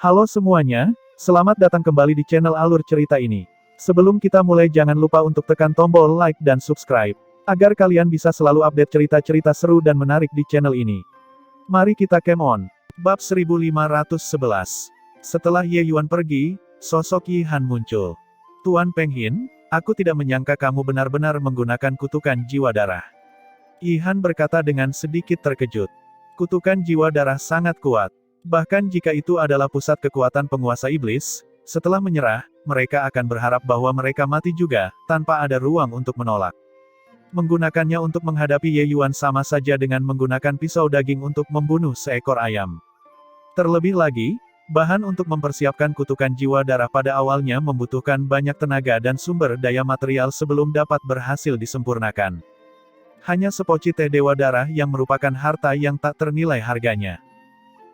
Halo semuanya, selamat datang kembali di channel Alur Cerita ini. Sebelum kita mulai jangan lupa untuk tekan tombol like dan subscribe, agar kalian bisa selalu update cerita-cerita seru dan menarik di channel ini. Mari kita game on. Bab 1511. Setelah Ye Yuan pergi, sosok Yi Han muncul. Tuan Peng Hin, aku tidak menyangka kamu benar-benar menggunakan kutukan jiwa darah. Yi Han berkata dengan sedikit terkejut. Kutukan jiwa darah sangat kuat. Bahkan jika itu adalah pusat kekuatan penguasa iblis, setelah menyerah, mereka akan berharap bahwa mereka mati juga, tanpa ada ruang untuk menolak. Menggunakannya untuk menghadapi Ye Yuan sama saja dengan menggunakan pisau daging untuk membunuh seekor ayam. Terlebih lagi, bahan untuk mempersiapkan kutukan jiwa darah pada awalnya membutuhkan banyak tenaga dan sumber daya material sebelum dapat berhasil disempurnakan. Hanya sepoci teh dewa darah yang merupakan harta yang tak ternilai harganya.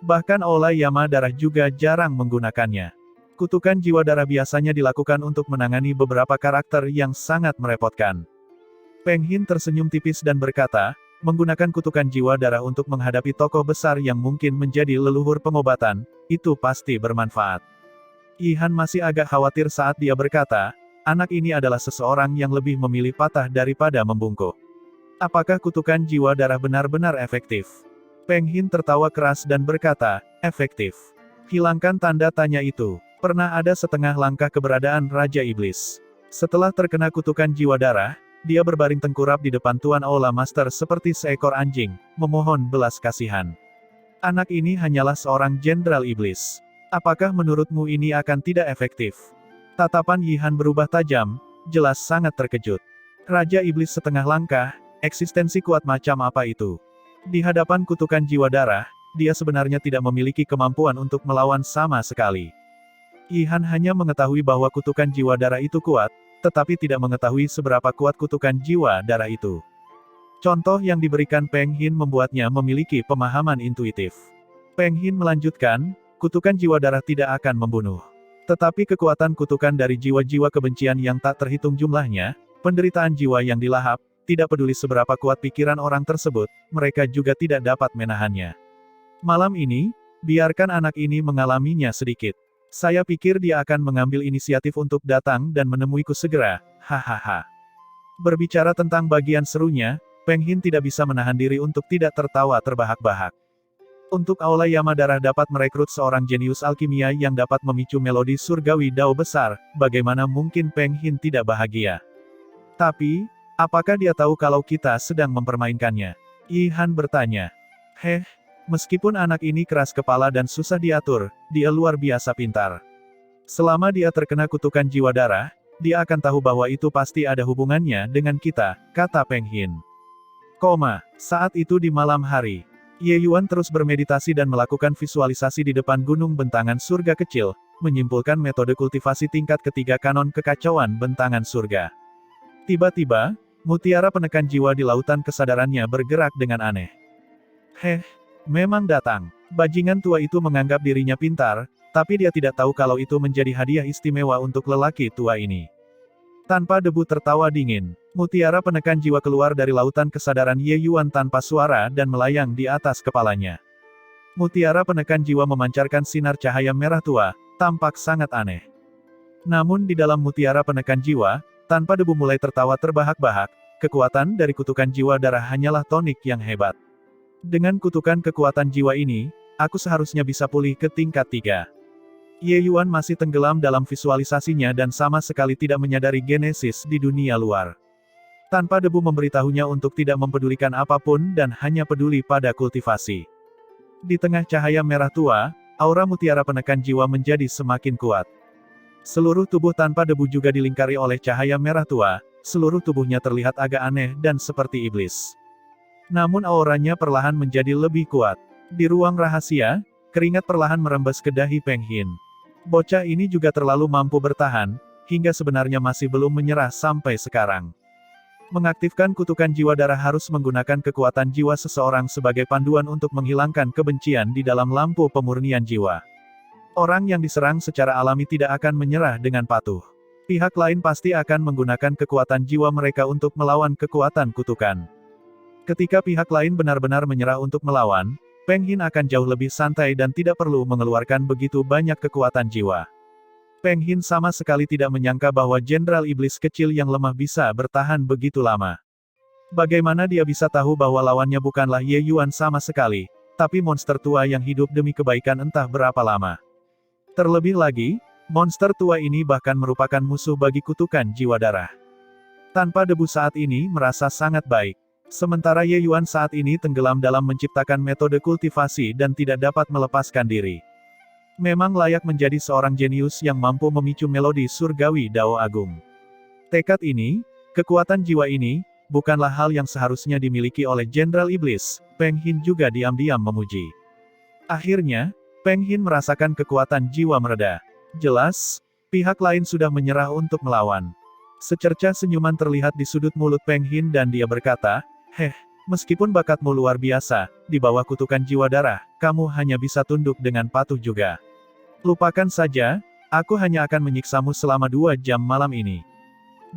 Bahkan Aula Yama darah juga jarang menggunakannya. Kutukan jiwa darah biasanya dilakukan untuk menangani beberapa karakter yang sangat merepotkan. Peng Hin tersenyum tipis dan berkata, menggunakan kutukan jiwa darah untuk menghadapi tokoh besar yang mungkin menjadi leluhur pengobatan, itu pasti bermanfaat. Yi Han masih agak khawatir saat dia berkata, anak ini adalah seseorang yang lebih memilih patah daripada membungkuk. Apakah kutukan jiwa darah benar-benar efektif? Peng Hin tertawa keras dan berkata, efektif. Hilangkan tanda tanya itu. Pernah ada setengah langkah keberadaan Raja Iblis. Setelah terkena kutukan jiwa darah, dia berbaring tengkurap di depan Tuan Aula Master seperti seekor anjing, memohon belas kasihan. Anak ini hanyalah seorang jenderal iblis. Apakah menurutmu ini akan tidak efektif? Tatapan Yi Han berubah tajam, jelas sangat terkejut. Raja Iblis setengah langkah, eksistensi kuat macam apa itu? Di hadapan kutukan jiwa darah, dia sebenarnya tidak memiliki kemampuan untuk melawan sama sekali. Yi Han hanya mengetahui bahwa kutukan jiwa darah itu kuat, tetapi tidak mengetahui seberapa kuat kutukan jiwa darah itu. Contoh yang diberikan Peng Hin membuatnya memiliki pemahaman intuitif. Peng Hin melanjutkan, kutukan jiwa darah tidak akan membunuh. Tetapi kekuatan kutukan dari jiwa-jiwa kebencian yang tak terhitung jumlahnya, penderitaan jiwa yang dilahap, tidak peduli seberapa kuat pikiran orang tersebut, mereka juga tidak dapat menahannya. Malam ini, biarkan anak ini mengalaminya sedikit. Saya pikir dia akan mengambil inisiatif untuk datang dan menemuiku segera, hahaha. Berbicara tentang bagian serunya, Peng Hin tidak bisa menahan diri untuk tidak tertawa terbahak-bahak. Untuk Aula Yama darah dapat merekrut seorang jenius alkimia yang dapat memicu melodi surgawi dao besar, bagaimana mungkin Peng Hin tidak bahagia? Tapi, apakah dia tahu kalau kita sedang mempermainkannya? Yi Han bertanya. Meskipun anak ini keras kepala dan susah diatur, dia luar biasa pintar. Selama dia terkena kutukan jiwa darah, dia akan tahu bahwa itu pasti ada hubungannya dengan kita, kata Peng Hin. Saat itu di malam hari, Ye Yuan terus bermeditasi dan melakukan visualisasi di depan gunung bentangan surga kecil, menyimpulkan metode kultivasi tingkat ketiga kanon kekacauan bentangan surga. Tiba-tiba, mutiara penekan jiwa di lautan kesadarannya bergerak dengan aneh. Memang datang. Bajingan tua itu menganggap dirinya pintar, tapi dia tidak tahu kalau itu menjadi hadiah istimewa untuk lelaki tua ini. Tanpa debu tertawa dingin, mutiara penekan jiwa keluar dari lautan kesadaran Ye Yuan tanpa suara dan melayang di atas kepalanya. Mutiara penekan jiwa memancarkan sinar cahaya merah tua, tampak sangat aneh. Namun di dalam mutiara penekan jiwa, tanpa debu mulai tertawa terbahak-bahak, kekuatan dari kutukan jiwa darah hanyalah tonik yang hebat. Dengan kutukan kekuatan jiwa ini, aku seharusnya bisa pulih ke tingkat 3. Ye Yuan masih tenggelam dalam visualisasinya dan sama sekali tidak menyadari genesis di dunia luar. Tanpa debu memberitahunya untuk tidak mempedulikan apapun dan hanya peduli pada kultivasi. Di tengah cahaya merah tua, aura mutiara penekan jiwa menjadi semakin kuat. Seluruh tubuh tanpa debu juga dilingkari oleh cahaya merah tua, seluruh tubuhnya terlihat agak aneh dan seperti iblis. Namun auranya perlahan menjadi lebih kuat. Di ruang rahasia, keringat perlahan merembes ke dahi Peng Hin. Bocah ini juga terlalu mampu bertahan, hingga sebenarnya masih belum menyerah sampai sekarang. Mengaktifkan kutukan jiwa darah harus menggunakan kekuatan jiwa seseorang sebagai panduan untuk menghilangkan kebencian di dalam lampu pemurnian jiwa. Orang yang diserang secara alami tidak akan menyerah dengan patuh. Pihak lain pasti akan menggunakan kekuatan jiwa mereka untuk melawan kekuatan kutukan. Ketika pihak lain benar-benar menyerah untuk melawan, Peng Hin akan jauh lebih santai dan tidak perlu mengeluarkan begitu banyak kekuatan jiwa. Peng Hin sama sekali tidak menyangka bahwa Jenderal Iblis kecil yang lemah bisa bertahan begitu lama. Bagaimana dia bisa tahu bahwa lawannya bukanlah Ye Yuan sama sekali, tapi monster tua yang hidup demi kebaikan entah berapa lama. Terlebih lagi, monster tua ini bahkan merupakan musuh bagi kutukan jiwa darah. Tanpa debu saat ini merasa sangat baik. Sementara Ye Yuan saat ini tenggelam dalam menciptakan metode kultivasi dan tidak dapat melepaskan diri. Memang layak menjadi seorang jenius yang mampu memicu melodi surgawi Dao Agung. Tekad ini, kekuatan jiwa ini, bukanlah hal yang seharusnya dimiliki oleh Jenderal Iblis. Peng Hin juga diam-diam memuji. Akhirnya, Peng Hin merasakan kekuatan jiwa mereda. Jelas, pihak lain sudah menyerah untuk melawan. Secercah senyuman terlihat di sudut mulut Peng Hin dan dia berkata, meskipun bakatmu luar biasa, di bawah kutukan jiwa darah, kamu hanya bisa tunduk dengan patuh juga. Lupakan saja, aku hanya akan menyiksamu selama 2 jam malam ini.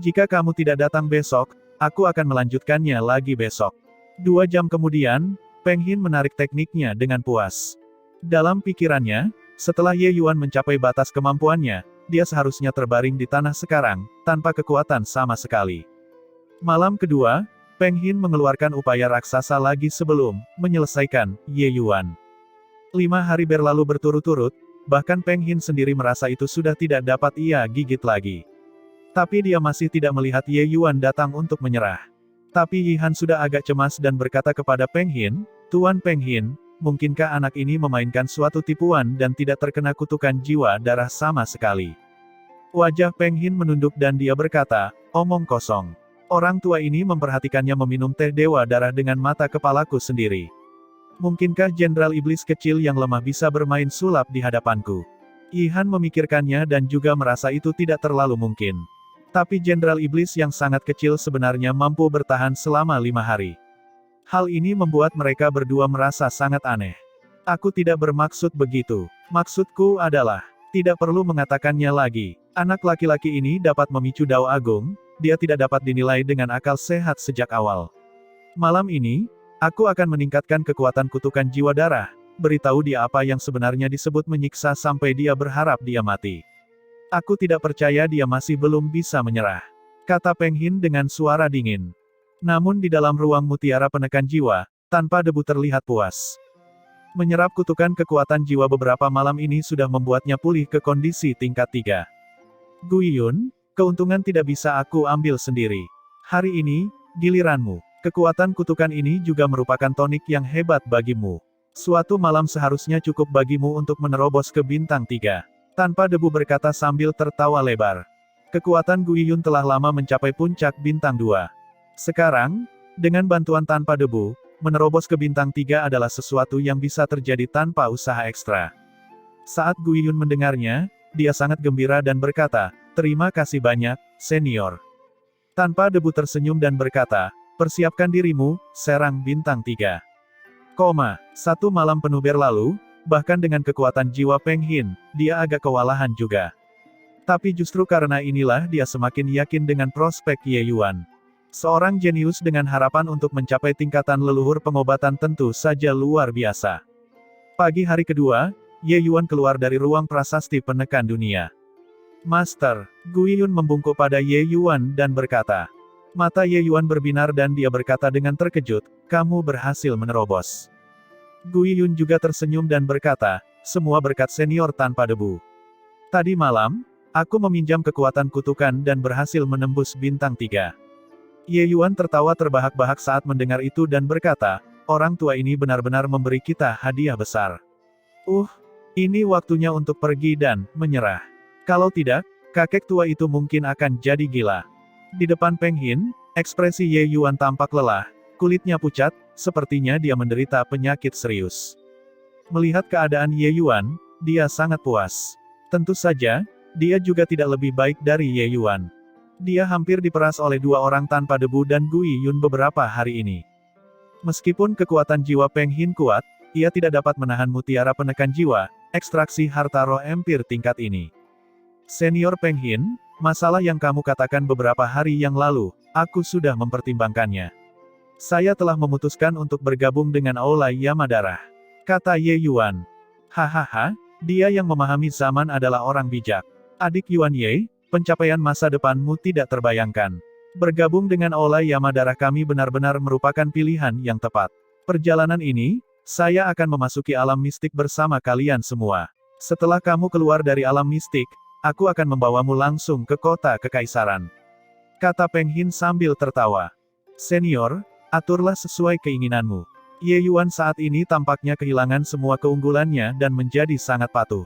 Jika kamu tidak datang besok, aku akan melanjutkannya lagi besok. 2 jam kemudian, Peng Hin menarik tekniknya dengan puas. Dalam pikirannya, setelah Ye Yuan mencapai batas kemampuannya, dia seharusnya terbaring di tanah sekarang, tanpa kekuatan sama sekali. Malam kedua, Peng Hin mengeluarkan upaya raksasa lagi sebelum menyelesaikan Ye Yuan. 5 hari berlalu berturut-turut, bahkan Peng Hin sendiri merasa itu sudah tidak dapat ia gigit lagi. Tapi dia masih tidak melihat Ye Yuan datang untuk menyerah. Tapi Yi Han sudah agak cemas dan berkata kepada Peng Hin, "Tuan Peng Hin, mungkinkah anak ini memainkan suatu tipuan dan tidak terkena kutukan jiwa darah sama sekali?" Wajah Peng Hin menunduk dan dia berkata, "Omong kosong. Orang tua ini memperhatikannya meminum teh dewa darah dengan mata kepalaku sendiri. Mungkinkah Jenderal Iblis kecil yang lemah bisa bermain sulap di hadapanku?" Yi Han memikirkannya dan juga merasa itu tidak terlalu mungkin. Tapi Jenderal Iblis yang sangat kecil sebenarnya mampu bertahan selama 5 hari. Hal ini membuat mereka berdua merasa sangat aneh. Aku tidak bermaksud begitu. Maksudku adalah, tidak perlu mengatakannya lagi. Anak laki-laki ini dapat memicu Dao Agung, dia tidak dapat dinilai dengan akal sehat sejak awal. Malam ini, aku akan meningkatkan kekuatan kutukan jiwa darah, beritahu dia apa yang sebenarnya disebut menyiksa sampai dia berharap dia mati. Aku tidak percaya dia masih belum bisa menyerah, kata Peng Hin dengan suara dingin. Namun di dalam ruang mutiara penekan jiwa, tanpa debu terlihat puas. Menyerap kutukan kekuatan jiwa beberapa malam ini sudah membuatnya pulih ke kondisi tingkat 3. Guiyun, keuntungan tidak bisa aku ambil sendiri. Hari ini, giliranmu. Kekuatan kutukan ini juga merupakan tonik yang hebat bagimu. Suatu malam seharusnya cukup bagimu untuk menerobos ke bintang 3. Tanpa debu berkata sambil tertawa lebar. Kekuatan Guiyun telah lama mencapai puncak bintang 2. Sekarang, dengan bantuan tanpa debu, menerobos ke bintang 3 adalah sesuatu yang bisa terjadi tanpa usaha ekstra. Saat Guiyun mendengarnya, dia sangat gembira dan berkata, "Terima kasih banyak, senior." Tanpa debu tersenyum dan berkata, "Persiapkan dirimu, serang bintang 3." 1 malam penuh berlalu, bahkan dengan kekuatan jiwa Peng Hin, dia agak kewalahan juga. Tapi justru karena inilah dia semakin yakin dengan prospek Ye Yuan. Seorang jenius dengan harapan untuk mencapai tingkatan leluhur pengobatan tentu saja luar biasa. Pagi hari kedua, Ye Yuan keluar dari ruang prasasti penekan dunia. "Master," Guiyun membungkuk pada Ye Yuan dan berkata. Mata Ye Yuan berbinar dan dia berkata dengan terkejut, "Kamu berhasil menerobos." Guiyun juga tersenyum dan berkata, "Semua berkat senior tanpa debu. Tadi malam, aku meminjam kekuatan kutukan dan berhasil menembus bintang 3. Ye Yuan tertawa terbahak-bahak saat mendengar itu dan berkata, "Orang tua ini benar-benar memberi kita hadiah besar. Ini waktunya untuk pergi dan menyerah. Kalau tidak, kakek tua itu mungkin akan jadi gila." Di depan Peng Hin, ekspresi Ye Yuan tampak lelah, kulitnya pucat, sepertinya dia menderita penyakit serius. Melihat keadaan Ye Yuan, dia sangat puas. Tentu saja, dia juga tidak lebih baik dari Ye Yuan. Dia hampir diperas oleh 2 orang tanpa debu dan Guiyun beberapa hari ini. Meskipun kekuatan jiwa Peng Hin kuat, ia tidak dapat menahan mutiara penekan jiwa, ekstraksi harta roh empir tingkat ini. Senior Peng Hin, masalah yang kamu katakan beberapa hari yang lalu, aku sudah mempertimbangkannya. Saya telah memutuskan untuk bergabung dengan Aulai Yamadara. kata Ye Yuan. Hahaha, dia yang memahami zaman adalah orang bijak. Adik Yuan Ye, pencapaian masa depanmu tidak terbayangkan. Bergabung dengan Aula Yamadara kami benar-benar merupakan pilihan yang tepat. Perjalanan ini, saya akan memasuki alam mistik bersama kalian semua. Setelah kamu keluar dari alam mistik, aku akan membawamu langsung ke kota kekaisaran. Kata Peng Hin sambil tertawa. Senior, aturlah sesuai keinginanmu. Ye Yuan saat ini tampaknya kehilangan semua keunggulannya dan menjadi sangat patuh.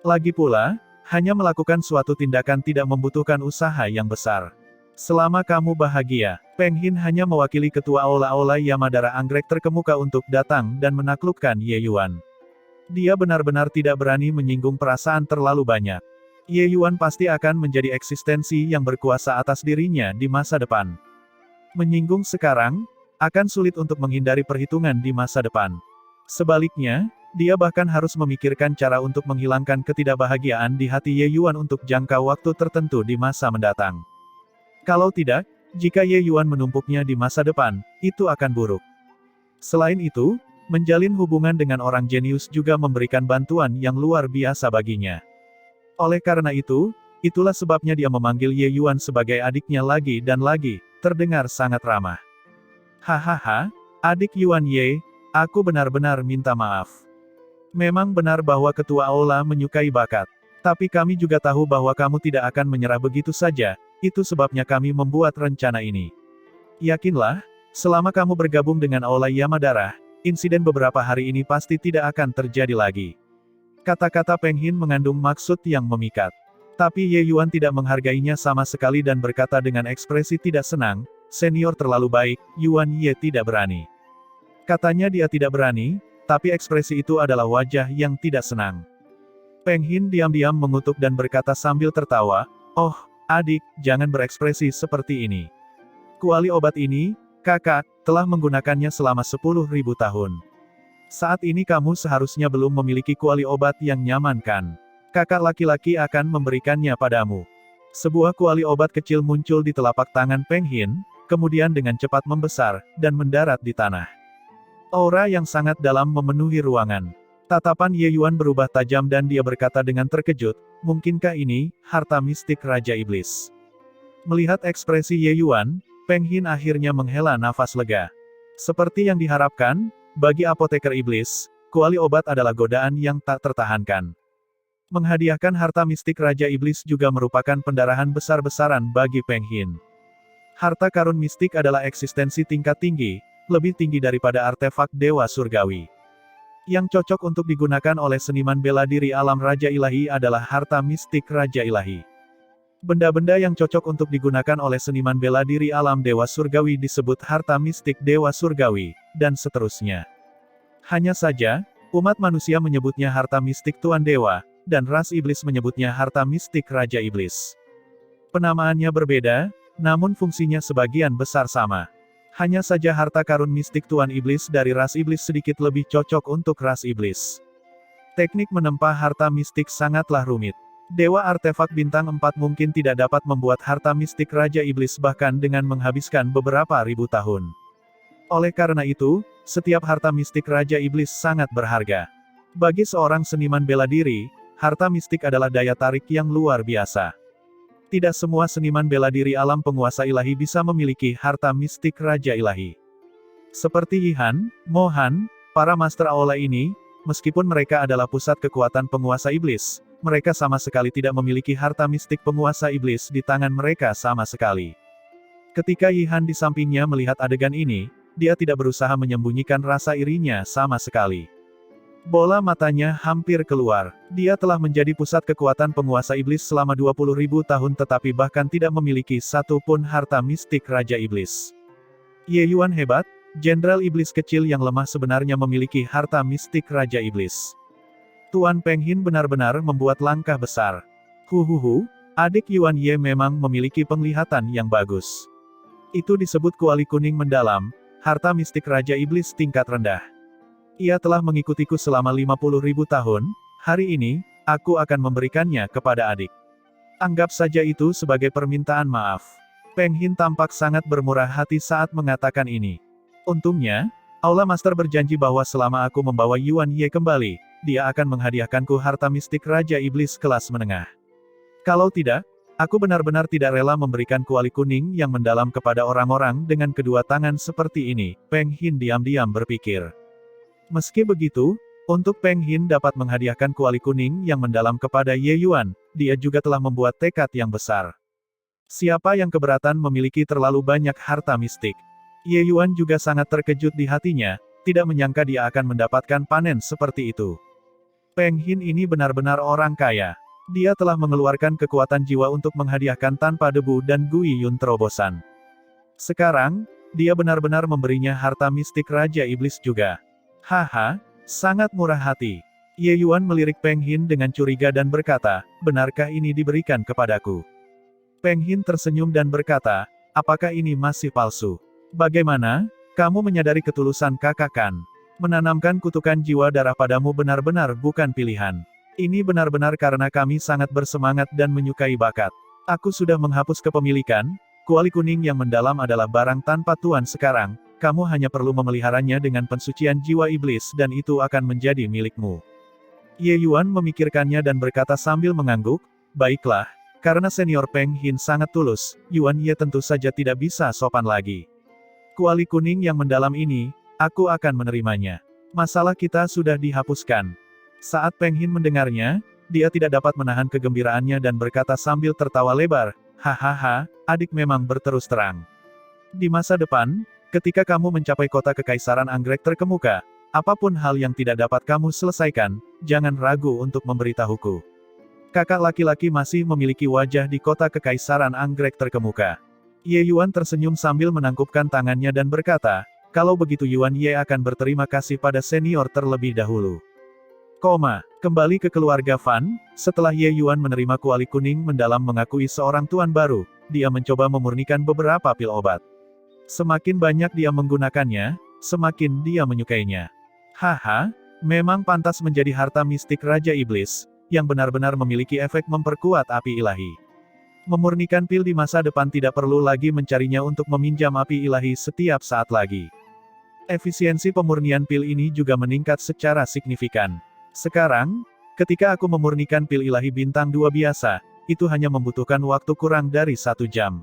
Lagi pula, hanya melakukan suatu tindakan tidak membutuhkan usaha yang besar. Selama kamu bahagia, Peng Hin hanya mewakili ketua Aula Yamadara anggrek terkemuka untuk datang dan menaklukkan Ye Yuan. Dia benar-benar tidak berani menyinggung perasaan terlalu banyak. Ye Yuan pasti akan menjadi eksistensi yang berkuasa atas dirinya di masa depan. Menyinggung sekarang, akan sulit untuk menghindari perhitungan di masa depan. Sebaliknya, dia bahkan harus memikirkan cara untuk menghilangkan ketidakbahagiaan di hati Ye Yuan untuk jangka waktu tertentu di masa mendatang. Kalau tidak, jika Ye Yuan menumpuknya di masa depan, itu akan buruk. Selain itu, menjalin hubungan dengan orang jenius juga memberikan bantuan yang luar biasa baginya. Oleh karena itu, itulah sebabnya dia memanggil Ye Yuan sebagai adiknya lagi dan lagi, terdengar sangat ramah. Hahaha, adik Yuan Ye, aku benar-benar minta maaf. Memang benar bahwa ketua Aula menyukai bakat. Tapi kami juga tahu bahwa kamu tidak akan menyerah begitu saja, itu sebabnya kami membuat rencana ini. Yakinlah, selama kamu bergabung dengan Aula Yamadara, insiden beberapa hari ini pasti tidak akan terjadi lagi. Kata-kata Peng Hin mengandung maksud yang memikat. Tapi Ye Yuan tidak menghargainya sama sekali dan berkata dengan ekspresi tidak senang, senior terlalu baik, Yuan Ye tidak berani. Katanya dia tidak berani, tapi ekspresi itu adalah wajah yang tidak senang. Peng Hin diam-diam mengutuk dan berkata sambil tertawa, "Oh, adik, jangan berekspresi seperti ini. Kuali obat ini, kakak, telah menggunakannya selama 10.000 tahun. Saat ini kamu seharusnya belum memiliki kuali obat yang nyaman kan? Kakak laki-laki akan memberikannya padamu." Sebuah kuali obat kecil muncul di telapak tangan Peng Hin, kemudian dengan cepat membesar, dan mendarat di tanah. Aura yang sangat dalam memenuhi ruangan. Tatapan Ye Yuan berubah tajam dan dia berkata dengan terkejut, "Mungkinkah ini, harta mistik Raja Iblis?" Melihat ekspresi Ye Yuan, Peng Hin akhirnya menghela nafas lega. Seperti yang diharapkan, bagi apoteker iblis, kuali obat adalah godaan yang tak tertahankan. Menghadiahkan harta mistik Raja Iblis juga merupakan pendarahan besar-besaran bagi Peng Hin. Harta karun mistik adalah eksistensi tingkat tinggi, lebih tinggi daripada artefak Dewa Surgawi. Yang cocok untuk digunakan oleh seniman bela diri alam Raja Ilahi adalah harta mistik Raja Ilahi. Benda-benda yang cocok untuk digunakan oleh seniman bela diri alam Dewa Surgawi disebut harta mistik Dewa Surgawi, dan seterusnya. Hanya saja, umat manusia menyebutnya harta mistik Tuan Dewa, dan ras iblis menyebutnya harta mistik Raja Iblis. Penamaannya berbeda, namun fungsinya sebagian besar sama. Hanya saja harta karun mistik Tuan Iblis dari ras iblis sedikit lebih cocok untuk ras iblis. Teknik menempa harta mistik sangatlah rumit. Dewa artefak bintang 4 mungkin tidak dapat membuat harta mistik Raja Iblis bahkan dengan menghabiskan beberapa ribu tahun. Oleh karena itu, setiap harta mistik Raja Iblis sangat berharga. Bagi seorang seniman bela diri, harta mistik adalah daya tarik yang luar biasa. Tidak semua seniman bela diri alam penguasa ilahi bisa memiliki harta mistik Raja Ilahi. Seperti Yihan, Mohan, para Master Aula ini, meskipun mereka adalah pusat kekuatan penguasa iblis, mereka sama sekali tidak memiliki harta mistik penguasa iblis di tangan mereka sama sekali. Ketika Yihan di sampingnya melihat adegan ini, dia tidak berusaha menyembunyikan rasa irinya sama sekali. Bola matanya hampir keluar. Dia telah menjadi pusat kekuatan penguasa iblis selama 20.000 tahun tetapi bahkan tidak memiliki satu pun harta mistik Raja Iblis. Ye Yuan hebat, jenderal iblis kecil yang lemah sebenarnya memiliki harta mistik Raja Iblis. Tuan Peng Hin benar-benar membuat langkah besar. Huhuhu, adik Yuan Ye memang memiliki penglihatan yang bagus. Itu disebut kuali kuning mendalam, harta mistik Raja Iblis tingkat rendah. Ia telah mengikutiku selama 50.000 tahun, hari ini, aku akan memberikannya kepada adik. Anggap saja itu sebagai permintaan maaf. Peng Hin tampak sangat bermurah hati saat mengatakan ini. Untungnya, Aula Master berjanji bahwa selama aku membawa Yuan Ye kembali, dia akan menghadiahkanku harta mistik Raja Iblis kelas menengah. Kalau tidak, aku benar-benar tidak rela memberikan kuali kuning yang mendalam kepada orang-orang dengan kedua tangan seperti ini, Peng Hin diam-diam berpikir. Meski begitu, untuk Peng Hin dapat menghadiahkan kuali kuning yang mendalam kepada Ye Yuan, dia juga telah membuat tekad yang besar. Siapa yang keberatan memiliki terlalu banyak harta mistik? Ye Yuan juga sangat terkejut di hatinya, tidak menyangka dia akan mendapatkan panen seperti itu. Peng Hin ini benar-benar orang kaya. Dia telah mengeluarkan kekuatan jiwa untuk menghadiahkan tanpa debu dan Gui Yun terobosan. Sekarang, dia benar-benar memberinya harta mistik Raja Iblis juga. Haha, sangat murah hati. Ye Yuan melirik Peng Hin dengan curiga dan berkata, benarkah ini diberikan kepadaku? Peng Hin tersenyum dan berkata, apakah ini masih palsu? Bagaimana? Kamu menyadari ketulusan kakak kan? Menanamkan kutukan jiwa darah padamu benar-benar bukan pilihan. Ini benar-benar karena kami sangat bersemangat dan menyukai bakat. Aku sudah menghapus kepemilikan, kuali kuning yang mendalam adalah barang tanpa tuan sekarang, kamu hanya perlu memeliharanya dengan pensucian jiwa iblis dan itu akan menjadi milikmu. Ye Yuan memikirkannya dan berkata sambil mengangguk, baiklah, karena senior Peng Hin sangat tulus, Yuan Ye tentu saja tidak bisa sopan lagi. Kuali kuning yang mendalam ini, aku akan menerimanya. Masalah kita sudah dihapuskan. Saat Peng Hin mendengarnya, dia tidak dapat menahan kegembiraannya dan berkata sambil tertawa lebar, hahaha, adik memang berterus terang. Di masa depan, ketika kamu mencapai kota kekaisaran anggrek terkemuka, apapun hal yang tidak dapat kamu selesaikan, jangan ragu untuk memberitahuku. Kakak laki-laki masih memiliki wajah di kota kekaisaran anggrek terkemuka. Ye Yuan tersenyum sambil menangkupkan tangannya dan berkata, kalau begitu Yuan Ye akan berterima kasih pada senior terlebih dahulu. Kembali ke keluarga Fan, setelah Ye Yuan menerima kuali kuning mendalam mengakui seorang tuan baru, dia mencoba memurnikan beberapa pil obat. Semakin banyak dia menggunakannya, semakin dia menyukainya. Haha, memang pantas menjadi harta mistik Raja Iblis, yang benar-benar memiliki efek memperkuat api ilahi. Memurnikan pil di masa depan tidak perlu lagi mencarinya untuk meminjam api ilahi setiap saat lagi. Efisiensi pemurnian pil ini juga meningkat secara signifikan. Sekarang, ketika aku memurnikan pil ilahi bintang 2 biasa, itu hanya membutuhkan waktu kurang dari 1 jam.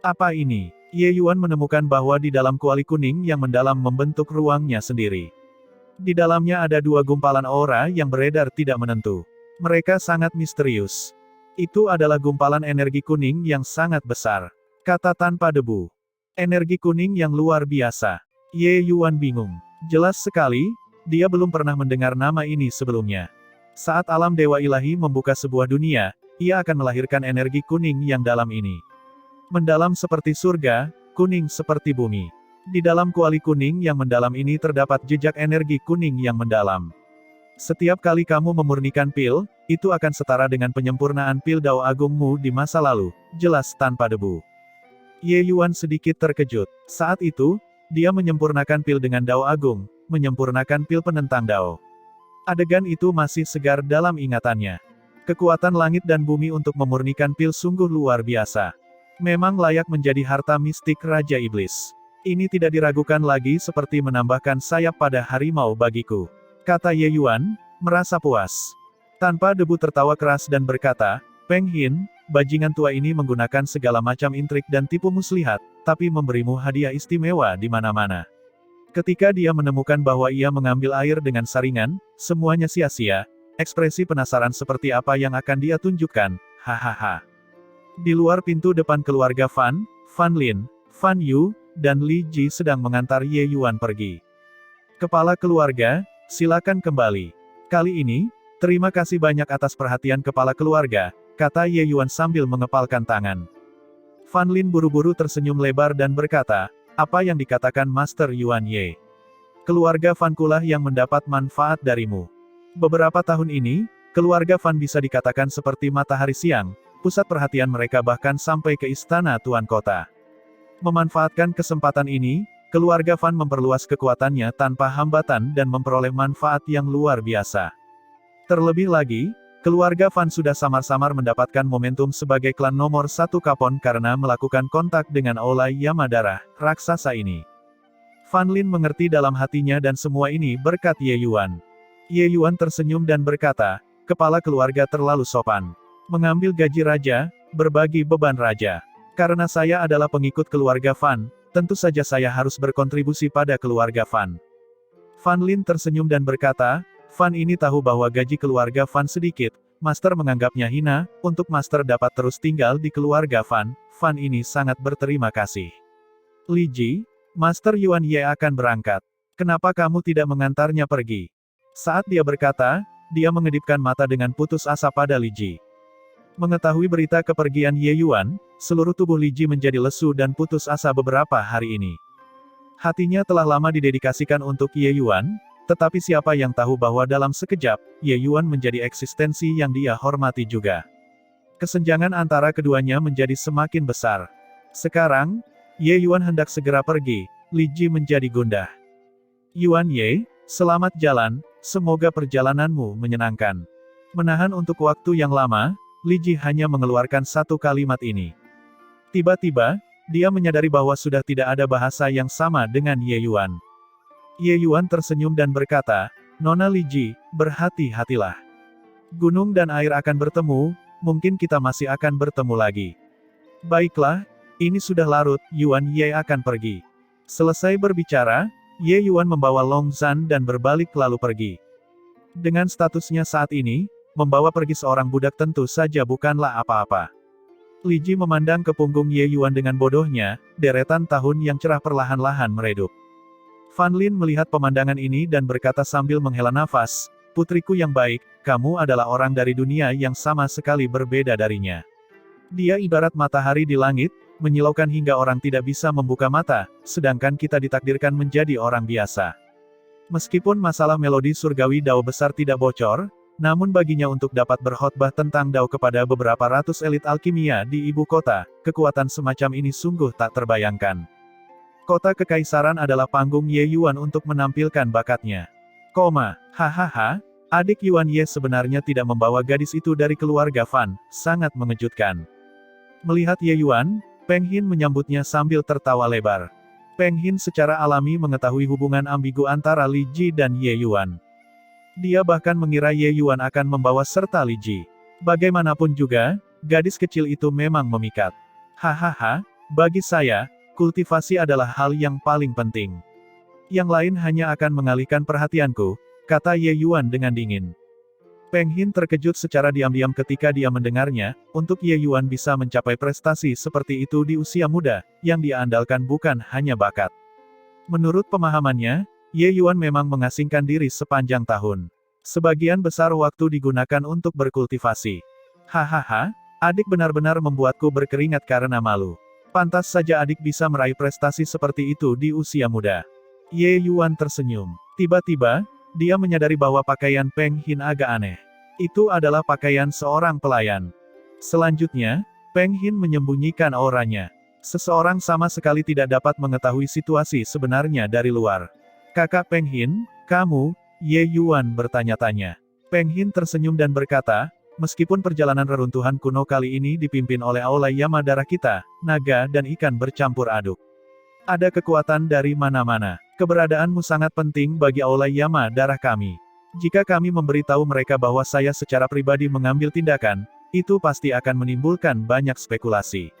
Apa ini? Ye Yuan menemukan bahwa di dalam kuali kuning yang mendalam membentuk ruangnya sendiri. Di dalamnya ada 2 gumpalan aura yang beredar tidak menentu. Mereka sangat misterius. Itu adalah gumpalan energi kuning yang sangat besar. Kata tanpa debu. Energi kuning yang luar biasa. Ye Yuan bingung. Jelas sekali, dia belum pernah mendengar nama ini sebelumnya. Saat alam dewa ilahi membuka sebuah dunia, ia akan melahirkan energi kuning yang dalam ini. Mendalam seperti surga, kuning seperti bumi. Di dalam kuali kuning yang mendalam ini terdapat jejak energi kuning yang mendalam. Setiap kali kamu memurnikan pil, itu akan setara dengan penyempurnaan pil Dao Agungmu di masa lalu, jelas tanpa debu. Ye Yuan sedikit terkejut. Saat itu, dia menyempurnakan pil dengan Dao Agung, menyempurnakan pil penentang Dao. Adegan itu masih segar dalam ingatannya. Kekuatan langit dan bumi untuk memurnikan pil sungguh luar biasa. Memang layak menjadi harta mistik Raja Iblis. Ini tidak diragukan lagi seperti menambahkan sayap pada harimau bagiku. Kata Ye Yuan, merasa puas. Tanpa debu tertawa keras dan berkata, Peng Hin, bajingan tua ini menggunakan segala macam intrik dan tipu muslihat, tapi memberimu hadiah istimewa di mana-mana. Ketika dia menemukan bahwa ia mengambil air dengan saringan, semuanya sia-sia, ekspresi penasaran seperti apa yang akan dia tunjukkan, hahaha. Di luar pintu depan keluarga Fan, Fan Lin, Fan Yu, dan Li Ji sedang mengantar Ye Yuan pergi. Kepala keluarga, silakan kembali. Kali ini, terima kasih banyak atas perhatian kepala keluarga, kata Ye Yuan sambil mengepalkan tangan. Fan Lin buru-buru tersenyum lebar dan berkata, apa yang dikatakan Master Yuan Ye? Keluarga Fan kulah yang mendapat manfaat darimu. Beberapa tahun ini, keluarga Fan bisa dikatakan seperti matahari siang, pusat perhatian mereka bahkan sampai ke istana Tuan Kota. Memanfaatkan kesempatan ini, keluarga Fan memperluas kekuatannya tanpa hambatan dan memperoleh manfaat yang luar biasa. Terlebih lagi, keluarga Fan sudah samar-samar mendapatkan momentum sebagai klan nomor 1 Kapon karena melakukan kontak dengan Aula Yamadara, raksasa ini. Fan Lin mengerti dalam hatinya dan semua ini berkat Ye Yuan. Ye Yuan tersenyum dan berkata, kepala keluarga terlalu sopan. Mengambil gaji raja, berbagi beban raja. Karena saya adalah pengikut keluarga Fan, tentu saja saya harus berkontribusi pada keluarga Fan. Fan Lin tersenyum dan berkata, Fan ini tahu bahwa gaji keluarga Fan sedikit, Master menganggapnya hina, untuk Master dapat terus tinggal di keluarga Fan, Fan ini sangat berterima kasih. Li Ji, Master Yuan Ye akan berangkat. Kenapa kamu tidak mengantarnya pergi? Saat dia berkata, dia mengedipkan mata dengan putus asa pada Li Ji. Mengetahui berita kepergian Ye Yuan, seluruh tubuh Li Ji menjadi lesu dan putus asa beberapa hari ini. Hatinya telah lama didedikasikan untuk Ye Yuan, tetapi siapa yang tahu bahwa dalam sekejap, Ye Yuan menjadi eksistensi yang dia hormati juga. Kesenjangan antara keduanya menjadi semakin besar. Sekarang, Ye Yuan hendak segera pergi, Li Ji menjadi gundah. Yuan Ye, selamat jalan, semoga perjalananmu menyenangkan. Menahan untuk waktu yang lama, Li Ji hanya mengeluarkan satu kalimat ini. Tiba-tiba, dia menyadari bahwa sudah tidak ada bahasa yang sama dengan Ye Yuan. Ye Yuan tersenyum dan berkata, Nona Li Ji, berhati-hatilah. Gunung dan air akan bertemu, mungkin kita masih akan bertemu lagi. Baiklah, ini sudah larut, Yuan Ye akan pergi. Selesai berbicara, Ye Yuan membawa Long Zhan dan berbalik lalu pergi. Dengan statusnya saat ini, membawa pergi seorang budak tentu saja bukanlah apa-apa. Li Ji memandang ke punggung Ye Yuan dengan bodohnya, deretan tahun yang cerah perlahan-lahan meredup. Fan Lin melihat pemandangan ini dan berkata sambil menghela nafas, putriku yang baik, kamu adalah orang dari dunia yang sama sekali berbeda darinya. Dia ibarat matahari di langit, menyilaukan hingga orang tidak bisa membuka mata, sedangkan kita ditakdirkan menjadi orang biasa. Meskipun masalah melodi surgawi Dao besar tidak bocor, namun baginya untuk dapat berkhotbah tentang Dao kepada beberapa ratus elit alkimia di ibu kota, kekuatan semacam ini sungguh tak terbayangkan. Kota Kekaisaran adalah panggung Ye Yuan untuk menampilkan bakatnya. Hahaha, adik Yuan Ye sebenarnya tidak membawa gadis itu dari keluarga Fan, sangat mengejutkan. Melihat Ye Yuan, Peng Hin menyambutnya sambil tertawa lebar. Peng Hin secara alami mengetahui hubungan ambigu antara Li Ji dan Ye Yuan. Dia bahkan mengira Ye Yuan akan membawa serta Li Ji. Bagaimanapun juga, gadis kecil itu memang memikat. Hahaha, bagi saya, kultivasi adalah hal yang paling penting. Yang lain hanya akan mengalihkan perhatianku, kata Ye Yuan dengan dingin. Peng Hin terkejut secara diam-diam ketika dia mendengarnya, untuk Ye Yuan bisa mencapai prestasi seperti itu di usia muda, yang dia andalkan bukan hanya bakat. Menurut pemahamannya, Ye Yuan memang mengasingkan diri sepanjang tahun. Sebagian besar waktu digunakan untuk berkultivasi. Hahaha, adik benar-benar membuatku berkeringat karena malu. Pantas saja adik bisa meraih prestasi seperti itu di usia muda. Ye Yuan tersenyum. Tiba-tiba, dia menyadari bahwa pakaian Peng Hin agak aneh. Itu adalah pakaian seorang pelayan. Selanjutnya, Peng Hin menyembunyikan auranya. Seseorang sama sekali tidak dapat mengetahui situasi sebenarnya dari luar. Kakak Peng Hin, kamu, Ye Yuan bertanya-tanya. Peng Hin tersenyum dan berkata, meskipun perjalanan reruntuhan kuno kali ini dipimpin oleh aula Yama darah kita, naga dan ikan bercampur aduk. Ada kekuatan dari mana-mana. Keberadaanmu sangat penting bagi aula Yama darah kami. Jika kami memberitahu mereka bahwa saya secara pribadi mengambil tindakan, itu pasti akan menimbulkan banyak spekulasi.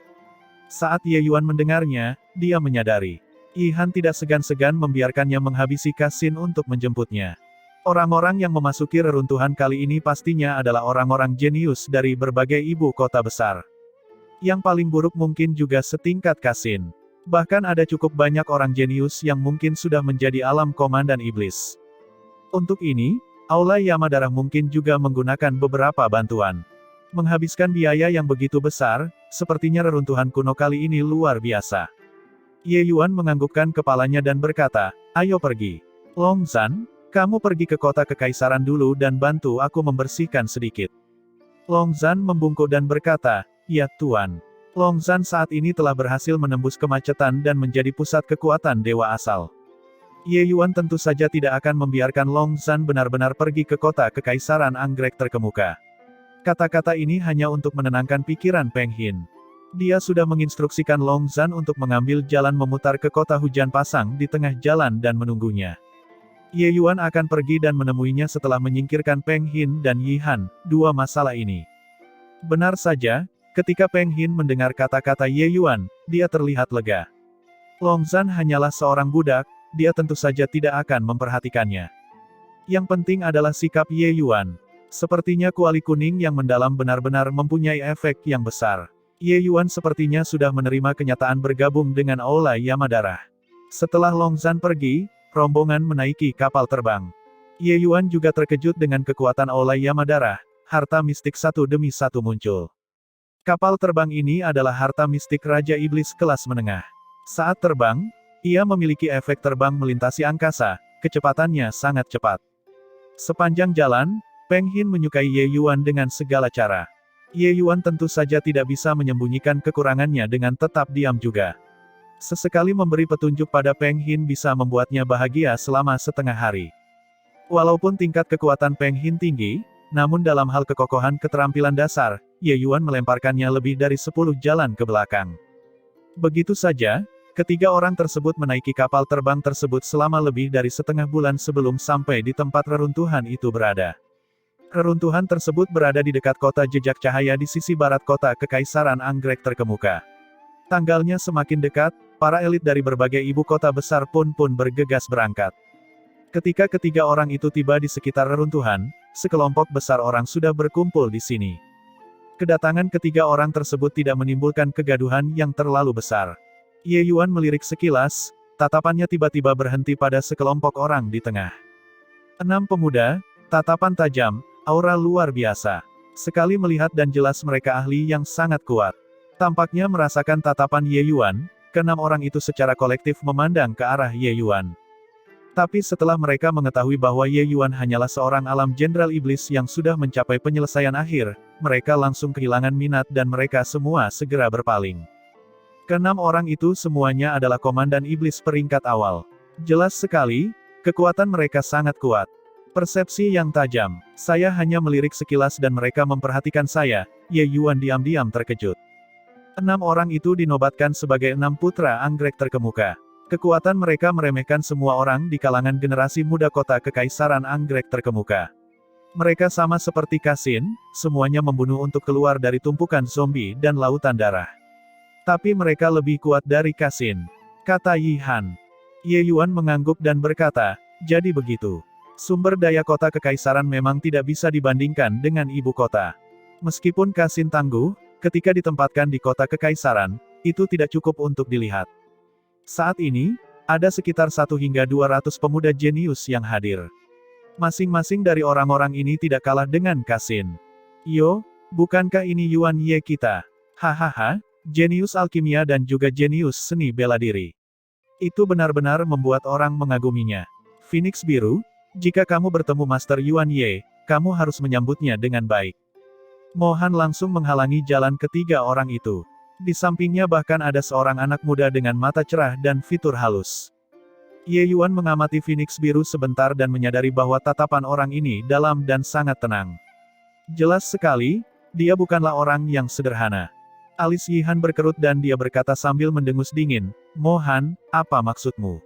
Saat Ye Yuan mendengarnya, dia menyadari. Yihan tidak segan-segan membiarkannya menghabisi Kasin untuk menjemputnya. Orang-orang yang memasuki reruntuhan kali ini pastinya adalah orang-orang jenius dari berbagai ibu kota besar. Yang paling buruk mungkin juga setingkat Kasin. Bahkan ada cukup banyak orang jenius yang mungkin sudah menjadi alam komandan iblis. Untuk ini, aula Yama darah mungkin juga menggunakan beberapa bantuan. Menghabiskan biaya yang begitu besar, sepertinya reruntuhan kuno kali ini luar biasa. Ye Yuan menganggukkan kepalanya dan berkata, ayo pergi. Long Zhan, kamu pergi ke kota kekaisaran dulu dan bantu aku membersihkan sedikit. Long Zhan membungkuk dan berkata, ya Tuan. Long Zhan saat ini telah berhasil menembus kemacetan dan menjadi pusat kekuatan dewa asal. Ye Yuan tentu saja tidak akan membiarkan Long Zhan benar-benar pergi ke kota kekaisaran anggrek terkemuka. Kata-kata ini hanya untuk menenangkan pikiran Peng Hin. Dia sudah menginstruksikan Long Zhan untuk mengambil jalan memutar ke kota hujan pasang di tengah jalan dan menunggunya. Ye Yuan akan pergi dan menemuinya setelah menyingkirkan Peng Hin dan Yi Han, dua masalah ini. Benar saja, ketika Peng Hin mendengar kata-kata Ye Yuan, dia terlihat lega. Long Zhan hanyalah seorang budak, dia tentu saja tidak akan memperhatikannya. Yang penting adalah sikap Ye Yuan. Sepertinya kuali kuning yang mendalam benar-benar mempunyai efek yang besar. Ye Yuan sepertinya sudah menerima kenyataan bergabung dengan Aula Yamadara. Setelah Long Zhan pergi, rombongan menaiki kapal terbang. Ye Yuan juga terkejut dengan kekuatan Aula Yamadara, harta mistik satu demi satu muncul. Kapal terbang ini adalah harta mistik Raja Iblis kelas menengah. Saat terbang, ia memiliki efek terbang melintasi angkasa, kecepatannya sangat cepat. Sepanjang jalan, Peng Hin menyukai Ye Yuan dengan segala cara. Ye Yuan tentu saja tidak bisa menyembunyikan kekurangannya dengan tetap diam juga. Sesekali memberi petunjuk pada Peng Hin bisa membuatnya bahagia selama setengah hari. Walaupun tingkat kekuatan Peng Hin tinggi, namun dalam hal kekokohan keterampilan dasar, Ye Yuan melemparkannya lebih dari 10 jalan ke belakang. Begitu saja, ketiga orang tersebut menaiki kapal terbang tersebut selama lebih dari setengah bulan sebelum sampai di tempat reruntuhan itu berada. Reruntuhan tersebut berada di dekat kota jejak cahaya di sisi barat kota Kekaisaran Anggrek terkemuka. Tanggalnya semakin dekat, para elit dari berbagai ibu kota besar pun bergegas berangkat. Ketika ketiga orang itu tiba di sekitar reruntuhan, sekelompok besar orang sudah berkumpul di sini. Kedatangan ketiga orang tersebut tidak menimbulkan kegaduhan yang terlalu besar. Ye Yuan melirik sekilas, tatapannya tiba-tiba berhenti pada sekelompok orang di tengah. 6 pemuda, tatapan tajam, aura luar biasa. Sekali melihat dan jelas mereka ahli yang sangat kuat. Tampaknya merasakan tatapan Ye Yuan, keenam orang itu secara kolektif memandang ke arah Ye Yuan. Tapi setelah mereka mengetahui bahwa Ye Yuan hanyalah seorang alam jenderal iblis yang sudah mencapai penyelesaian akhir, mereka langsung kehilangan minat dan mereka semua segera berpaling. Keenam orang itu semuanya adalah komandan iblis peringkat awal. Jelas sekali, kekuatan mereka sangat kuat. Persepsi yang tajam. Saya hanya melirik sekilas dan mereka memperhatikan saya. Ye Yuan diam-diam terkejut. 6 orang itu dinobatkan sebagai 6 putra anggrek terkemuka. Kekuatan mereka meremehkan semua orang di kalangan generasi muda kota Kekaisaran Anggrek terkemuka. Mereka sama seperti Kasin, semuanya membunuh untuk keluar dari tumpukan zombie dan lautan darah. Tapi mereka lebih kuat dari Kasin, kata Yi Han. Ye Yuan mengangguk dan berkata, jadi begitu. Sumber daya kota Kekaisaran memang tidak bisa dibandingkan dengan ibu kota. Meskipun Kasin tangguh, ketika ditempatkan di kota Kekaisaran, itu tidak cukup untuk dilihat. Saat ini, ada sekitar 1 hingga 200 pemuda jenius yang hadir. Masing-masing dari orang-orang ini tidak kalah dengan Kasin. Yo, bukankah ini Yuan Ye kita? Hahaha, jenius alkimia dan juga jenius seni bela diri. Itu benar-benar membuat orang mengaguminya. Phoenix Biru, jika kamu bertemu Master Yuan Ye, kamu harus menyambutnya dengan baik. Mohan langsung menghalangi jalan ketiga orang itu. Di sampingnya bahkan ada seorang anak muda dengan mata cerah dan fitur halus. Ye Yuan mengamati Phoenix Biru sebentar dan menyadari bahwa tatapan orang ini dalam dan sangat tenang. Jelas sekali, dia bukanlah orang yang sederhana. Alis Yi Han berkerut dan dia berkata sambil mendengus dingin, Mohan, apa maksudmu?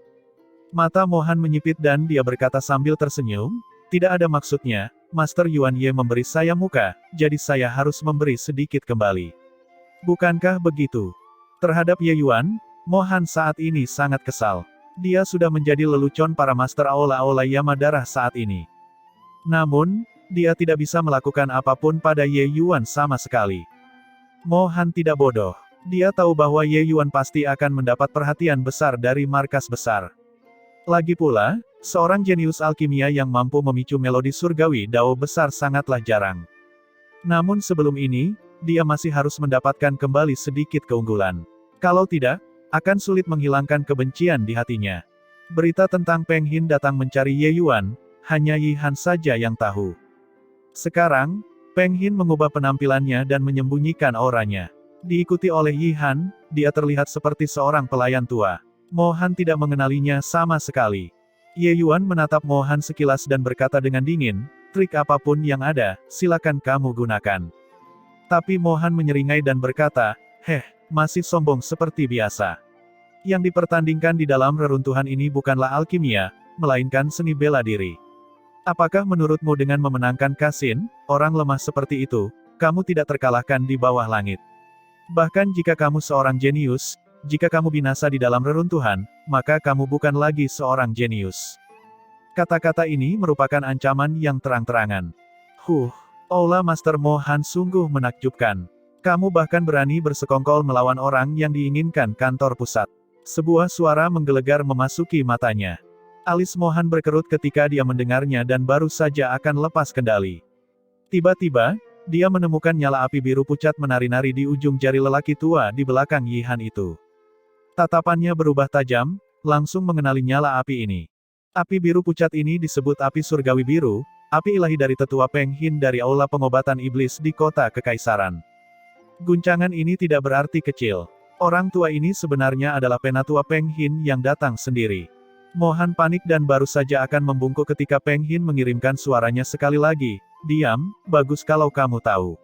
Mata Mohan menyipit dan dia berkata sambil tersenyum, tidak ada maksudnya, Master Yuan Ye memberi saya muka, jadi saya harus memberi sedikit kembali. Bukankah begitu? Terhadap Ye Yuan, Mohan saat ini sangat kesal. Dia sudah menjadi lelucon para Master Aula-Aula Yamadara saat ini. Namun, dia tidak bisa melakukan apapun pada Ye Yuan sama sekali. Mohan tidak bodoh. Dia tahu bahwa Ye Yuan pasti akan mendapat perhatian besar dari markas besar. Lagi pula, seorang jenius alkimia yang mampu memicu melodi surgawi dao besar sangatlah jarang. Namun sebelum ini, dia masih harus mendapatkan kembali sedikit keunggulan. Kalau tidak, akan sulit menghilangkan kebencian di hatinya. Berita tentang Peng Hin datang mencari Ye Yuan, hanya Yi Han saja yang tahu. Sekarang, Peng Hin mengubah penampilannya dan menyembunyikan auranya. Diikuti oleh Yi Han, dia terlihat seperti seorang pelayan tua. Mohan tidak mengenalinya sama sekali. Ye Yuan menatap Mohan sekilas dan berkata dengan dingin, trik apapun yang ada, silakan kamu gunakan. Tapi Mohan menyeringai dan berkata, Heh, masih sombong seperti biasa. Yang dipertandingkan di dalam reruntuhan ini bukanlah alkimia, melainkan seni bela diri. Apakah menurutmu dengan memenangkan Kasin, orang lemah seperti itu, kamu tidak terkalahkan di bawah langit? Bahkan jika kamu seorang jenius, jika kamu binasa di dalam reruntuhan, maka kamu bukan lagi seorang jenius. Kata-kata ini merupakan ancaman yang terang-terangan. Aula Master Mohan sungguh menakjubkan. Kamu bahkan berani bersekongkol melawan orang yang diinginkan kantor pusat. Sebuah suara menggelegar memasuki matanya. Alis Mohan berkerut ketika dia mendengarnya dan baru saja akan lepas kendali. Tiba-tiba, dia menemukan nyala api biru pucat menari-nari di ujung jari lelaki tua di belakang Yihan itu. Tatapannya berubah tajam, langsung mengenali nyala api ini. Api biru pucat ini disebut api surgawi biru, api ilahi dari tetua Peng Hin dari aula pengobatan iblis di kota kekaisaran. Guncangan ini tidak berarti kecil. Orang tua ini sebenarnya adalah penatua Peng Hin yang datang sendiri. Mohan panik dan baru saja akan membungkuk ketika Peng Hin mengirimkan suaranya sekali lagi. Diam, bagus kalau kamu tahu.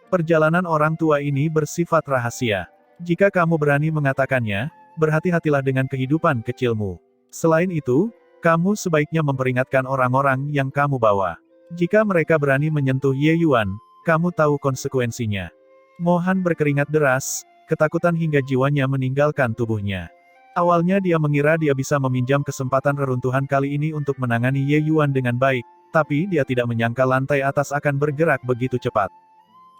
Perjalanan orang tua ini bersifat rahasia. Jika kamu berani mengatakannya, berhati-hatilah dengan kehidupan kecilmu. Selain itu, kamu sebaiknya memperingatkan orang-orang yang kamu bawa. Jika mereka berani menyentuh Ye Yuan, kamu tahu konsekuensinya. Mohan berkeringat deras, ketakutan hingga jiwanya meninggalkan tubuhnya. Awalnya dia mengira dia bisa meminjam kesempatan reruntuhan kali ini untuk menangani Ye Yuan dengan baik, tapi dia tidak menyangka lantai atas akan bergerak begitu cepat.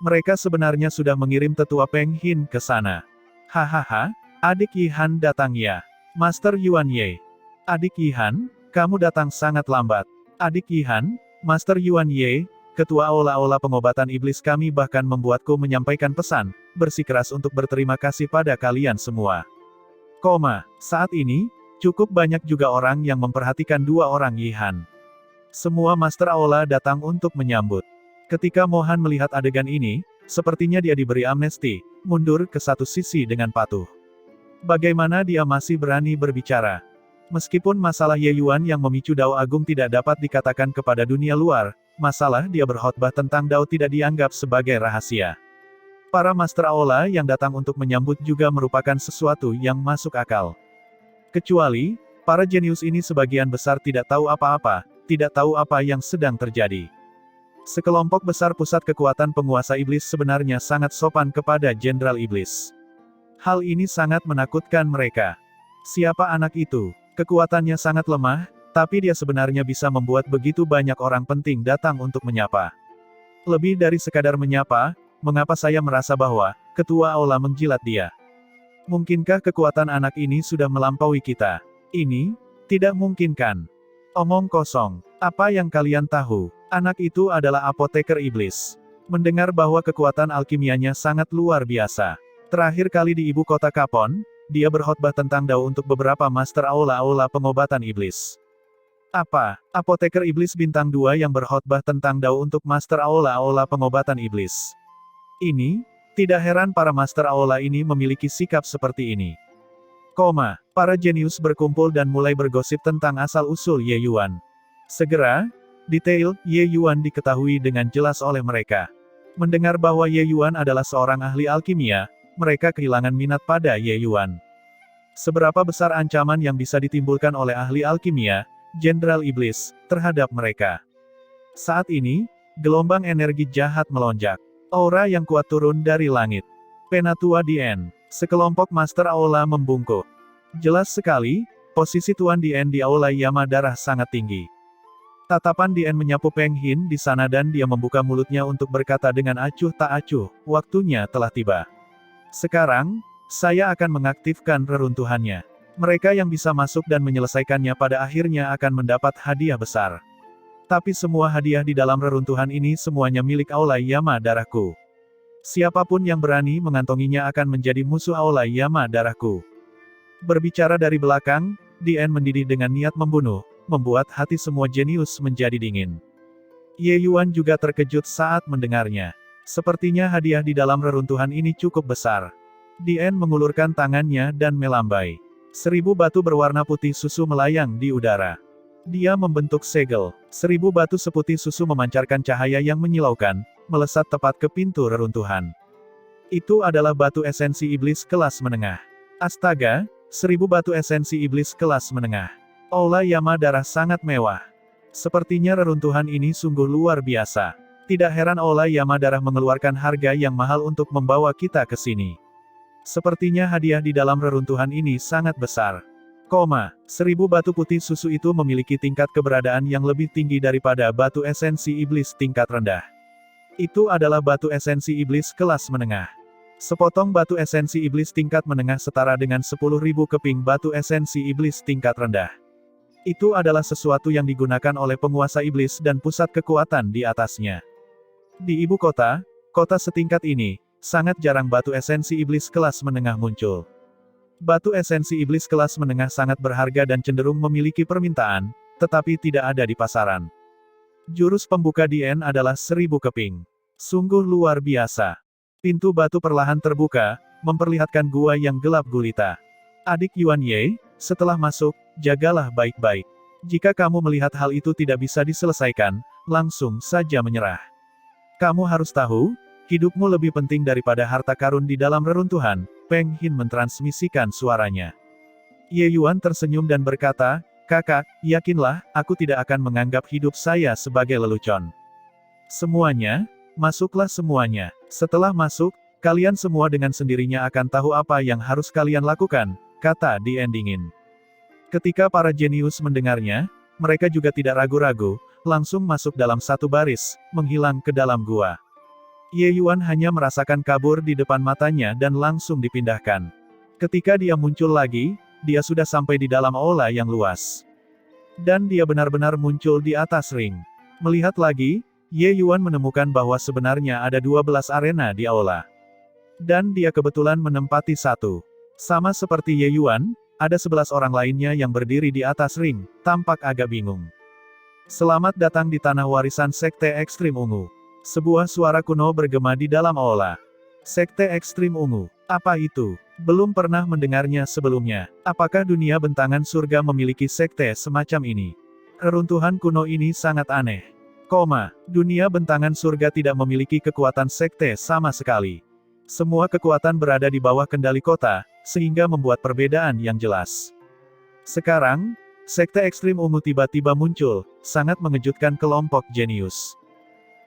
Mereka sebenarnya sudah mengirim tetua Peng Hin ke sana. Hahaha, adik Yihan datang ya. Master Yuan Ye. Adik Yihan, kamu datang sangat lambat. Adik Yihan, Master Yuan Ye, ketua aula-aula pengobatan iblis kami bahkan membuatku menyampaikan pesan, bersikeras untuk berterima kasih pada kalian semua. Saat ini, cukup banyak juga orang yang memperhatikan dua orang Yihan. Semua Master Aula datang untuk menyambut. Ketika Mohan melihat adegan ini, sepertinya dia diberi amnesti, mundur ke satu sisi dengan patuh. Bagaimana dia masih berani berbicara? Meskipun masalah Ye Yuan yang memicu Dao Agung tidak dapat dikatakan kepada dunia luar, masalah dia berkhotbah tentang Dao tidak dianggap sebagai rahasia. Para Master Aula yang datang untuk menyambut juga merupakan sesuatu yang masuk akal. Kecuali, para jenius ini sebagian besar tidak tahu apa-apa, tidak tahu apa yang sedang terjadi. Sekelompok besar pusat kekuatan penguasa iblis sebenarnya sangat sopan kepada Jenderal Iblis. Hal ini sangat menakutkan mereka. Siapa anak itu? Kekuatannya sangat lemah, tapi dia sebenarnya bisa membuat begitu banyak orang penting datang untuk menyapa. Lebih dari sekadar menyapa, mengapa saya merasa bahwa ketua aula menjilat dia? Mungkinkah kekuatan anak ini sudah melampaui kita? Ini tidak mungkin kan? Omong kosong. Apa yang kalian tahu? Anak itu adalah apoteker iblis. Mendengar bahwa kekuatan alkimianya sangat luar biasa. Terakhir kali di ibu kota Kapon, dia berkhotbah tentang Dao untuk beberapa master aula-aula pengobatan iblis. Apa? Apoteker iblis bintang 2 yang berkhotbah tentang Dao untuk master aula-aula pengobatan iblis. Ini, tidak heran para master aula ini memiliki sikap seperti ini. Para jenius berkumpul dan mulai bergosip tentang asal-usul Ye Yuan. Segera, detail Ye Yuan diketahui dengan jelas oleh mereka. Mendengar bahwa Ye Yuan adalah seorang ahli alkimia, mereka kehilangan minat pada Ye Yuan. Seberapa besar ancaman yang bisa ditimbulkan oleh ahli alkimia, Jenderal Iblis, terhadap mereka? Saat ini, gelombang energi jahat melonjak. Aura yang kuat turun dari langit. Penatua Dien. Sekelompok Master Aula membungkuk. Jelas sekali, posisi Tuan Dien di Aula Yama Darah sangat tinggi. Tatapan Dien menyapu Peng Hin di sana dan dia membuka mulutnya untuk berkata dengan acuh tak acuh, waktunya telah tiba. Sekarang, saya akan mengaktifkan reruntuhannya. Mereka yang bisa masuk dan menyelesaikannya pada akhirnya akan mendapat hadiah besar. Tapi semua hadiah di dalam reruntuhan ini semuanya milik Aula Yama Darahku. Siapapun yang berani mengantonginya akan menjadi musuh Aula Yama Darahku. Berbicara dari belakang, Dien mendidih dengan niat membunuh, membuat hati semua jenius menjadi dingin. Ye Yuan juga terkejut saat mendengarnya. Sepertinya hadiah di dalam reruntuhan ini cukup besar. Dien mengulurkan tangannya dan melambai. 1000 batu berwarna putih susu melayang di udara. Dia membentuk segel. 1000 batu seputih susu memancarkan cahaya yang menyilaukan, melesat tepat ke pintu reruntuhan. Itu adalah batu esensi iblis kelas menengah. Astaga, 1000 batu esensi iblis kelas menengah. Aula Yama darah sangat mewah. Sepertinya reruntuhan ini sungguh luar biasa. Tidak heran Aula Yama darah mengeluarkan harga yang mahal untuk membawa kita ke sini. Sepertinya hadiah di dalam reruntuhan ini sangat besar. 1000 batu putih susu itu memiliki tingkat keberadaan yang lebih tinggi daripada batu esensi iblis tingkat rendah. Itu adalah batu esensi iblis kelas menengah. Sepotong batu esensi iblis tingkat menengah setara dengan 10.000 keping batu esensi iblis tingkat rendah. Itu adalah sesuatu yang digunakan oleh penguasa iblis dan pusat kekuatan di atasnya. Di ibu kota, kota setingkat ini, sangat jarang batu esensi iblis kelas menengah muncul. Batu esensi iblis kelas menengah sangat berharga dan cenderung memiliki permintaan, tetapi tidak ada di pasaran. Jurus pembuka Dien adalah 1000 keping. Sungguh luar biasa. Pintu batu perlahan terbuka, memperlihatkan gua yang gelap gulita. Adik Yuan Ye, setelah masuk, jagalah baik-baik. Jika kamu melihat hal itu tidak bisa diselesaikan, langsung saja menyerah. Kamu harus tahu, hidupmu lebih penting daripada harta karun di dalam reruntuhan, Peng Hin mentransmisikan suaranya. Ye Yuan tersenyum dan berkata, kakak, yakinlah, aku tidak akan menganggap hidup saya sebagai lelucon. Semuanya, masuklah semuanya. Setelah masuk, kalian semua dengan sendirinya akan tahu apa yang harus kalian lakukan, kata Dien dingin. Ketika para jenius mendengarnya, mereka juga tidak ragu-ragu, langsung masuk dalam satu baris, menghilang ke dalam gua. Ye Yuan hanya merasakan kabur di depan matanya dan langsung dipindahkan. Ketika dia muncul lagi, dia sudah sampai di dalam aula yang luas. Dan dia benar-benar muncul di atas ring. Melihat lagi, Ye Yuan menemukan bahwa sebenarnya ada 12 arena di aula. Dan dia kebetulan menempati satu. Sama seperti Ye Yuan, ada 11 orang lainnya yang berdiri di atas ring, tampak agak bingung. Selamat datang di tanah warisan Sekte Ekstrim Ungu. Sebuah suara kuno bergema di dalam aula. Sekte Ekstrim Ungu. Apa itu? Belum pernah mendengarnya sebelumnya. Apakah dunia bentangan surga memiliki sekte semacam ini? Reruntuhan kuno ini sangat aneh. Dunia bentangan surga tidak memiliki kekuatan sekte sama sekali. Semua kekuatan berada di bawah kendali kota, sehingga membuat perbedaan yang jelas. Sekarang, Sekte Ekstrim Ungu tiba-tiba muncul, sangat mengejutkan kelompok jenius.